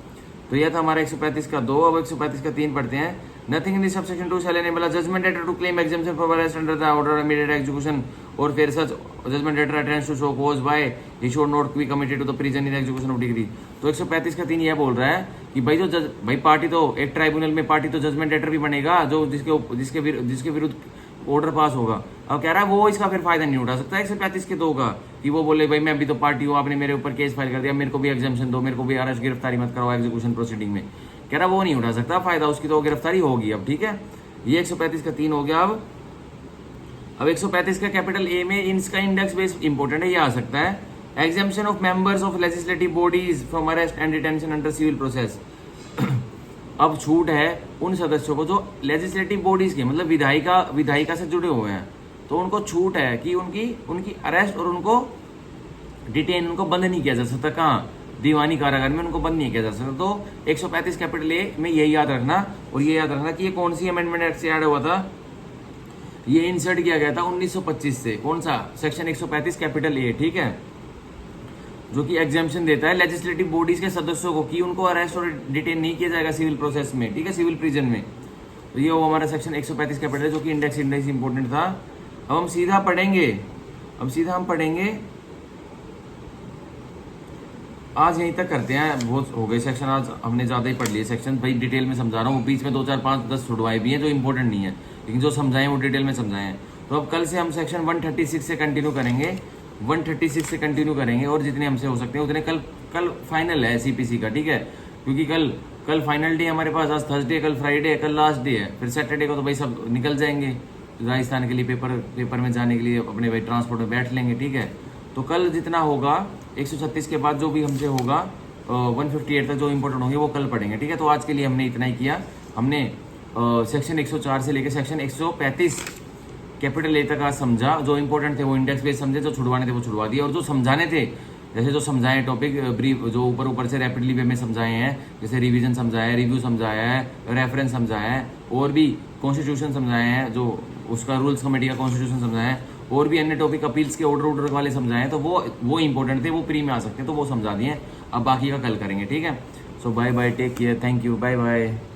तो यह था हमारा 135 का 2। अब 135 का 3 पढ़ते हैं। Nothing in this subsection 2 shall enable a judgment letter to claim exemption for arrest under the order immediate execution, और फिर such judgment letter attends to show cause by he should not be committed to the prison in execution of degree. तो 135 का 3 यह बोल रहा है कि भाई पार्टी तो एक ट्राइब्यूनल में पार्टी तो जजमेंट लेटर भी बनेगा जो जिसके विरुद्ध ऑर्डर पास होगा। अब कह रहा है वो इसका फिर फायदा नहीं उठा सकता 135 के 2 का, कि वो बोले भाई मैं भी तो पार्टी हूँ, आपने मेरे ऊपर केस फाइल कर दिया, मेरे को भी एग्जाम्पशन दो, मेरे को भी अरेस्ट गिरफ्तारी मत कराओ एग्जीक्यूशन प्रोसीडिंग में। कह रहा वो नहीं उठा सकता फायदा, उसकी तो गिरफ्तारी होगी अब, ठीक है। ये 135 का 3 हो गया। अब अब 135 का कैपिटल ए में इसका इंडेक्स बेस इंपॉर्टेंट है, ये आ सकता है। Exemption of members of legislative bodies from arrest and detention under civil process. अब छूट है उन सदस्यों को जो लेजिस्लेटिव बॉडीज के मतलब विधायिका से जुड़े हुए हैं, तो उनको छूट है कि उनकी अरेस्ट और उनको डिटेन, उनको बंद नहीं किया जा सकता। कहाँ? दीवानी कारागार में उनको बंद नहीं किया जा सकता। तो 135 कैपिटल ए में यही याद रखना, और ये याद रखना कि ये कौन सी अमेंडमेंट एक्ट से ऐड हुआ था, ये इंसर्ट किया गया था 1925 से। कौन सा? सेक्शन 135 कैपिटल ए, ठीक है, जो कि एग्जाम्पशन देता है लेजिस्लेटिव बॉडीज के सदस्यों को कि उनको अरेस्ट और डिटेन नहीं किया जाएगा सिविल प्रोसेस में, ठीक है, सिविल प्रिजन में। तो ये वो हमारा सेक्शन 135 कैपिटल है, जो कि इंडेक्स इंपॉर्टेंट था। अब हम सीधा पढ़ेंगे, आज यहीं तक करते हैं, बहुत हो गए सेक्शन, आज हमने ज़्यादा ही पढ़ लिए सेक्शन, भाई डिटेल में समझा रहा हूँ, बीच में 2 4 5 10 छुड़वाए भी हैं जो इंपॉर्टेंट नहीं है, लेकिन जो समझाएं वो डिटेल में समझाए हैं। तो अब कल से हम सेक्शन 136 से कंटिन्यू करेंगे, 136 से कंटिन्यू करेंगे, और जितने हमसे हो सकते हैं उतने। कल फाइनल है सीपीसी का, ठीक है, क्योंकि कल फाइनल डे हमारे पास, आज थर्सडे, कल फ्राइडे, कल लास्ट डे है, फिर सैटरडे को तो भाई सब निकल जाएंगे राजस्थान के लिए, पेपर में जाने के लिए अपने भाई ट्रांसपोर्ट में बैठ लेंगे, ठीक है। तो कल जितना होगा 136 के बाद जो भी हमसे होगा 158 तक जो इंपॉर्टेंट होंगे वो कल पढ़ेंगे, ठीक है। तो आज के लिए हमने इतना ही किया, हमने सेक्शन 104 से लेकर सेक्शन 135 कैपिटल ए तक आज समझा। जो इंपॉर्टेंट थे वो इंडेक्स बेस समझे, जो छुड़वाने थे वो छुड़वा दिए, और जो समझाने थे, जैसे जो समझाए टॉपिक ब्रीफ, जो ऊपर से रैपिडली वे में समझाए हैं, जैसे रिवीजन समझाया है, रिव्यू समझाया है, रेफरेंस समझाया है, और भी कॉन्स्टिट्यूशन समझाए हैं, जो उसका रूल्स कमेटी का कॉन्स्टिट्यूशन समझाया है, और भी अन्य टॉपिक अपील्स के ऑर्डर वाले समझाए हैं। तो वो इंपॉर्टेंट थे, वो प्री में आ सकते हैं, तो वो समझा दिए। अब बाकी का कल करेंगे, ठीक है। So bye bye, take care, thank you, bye bye.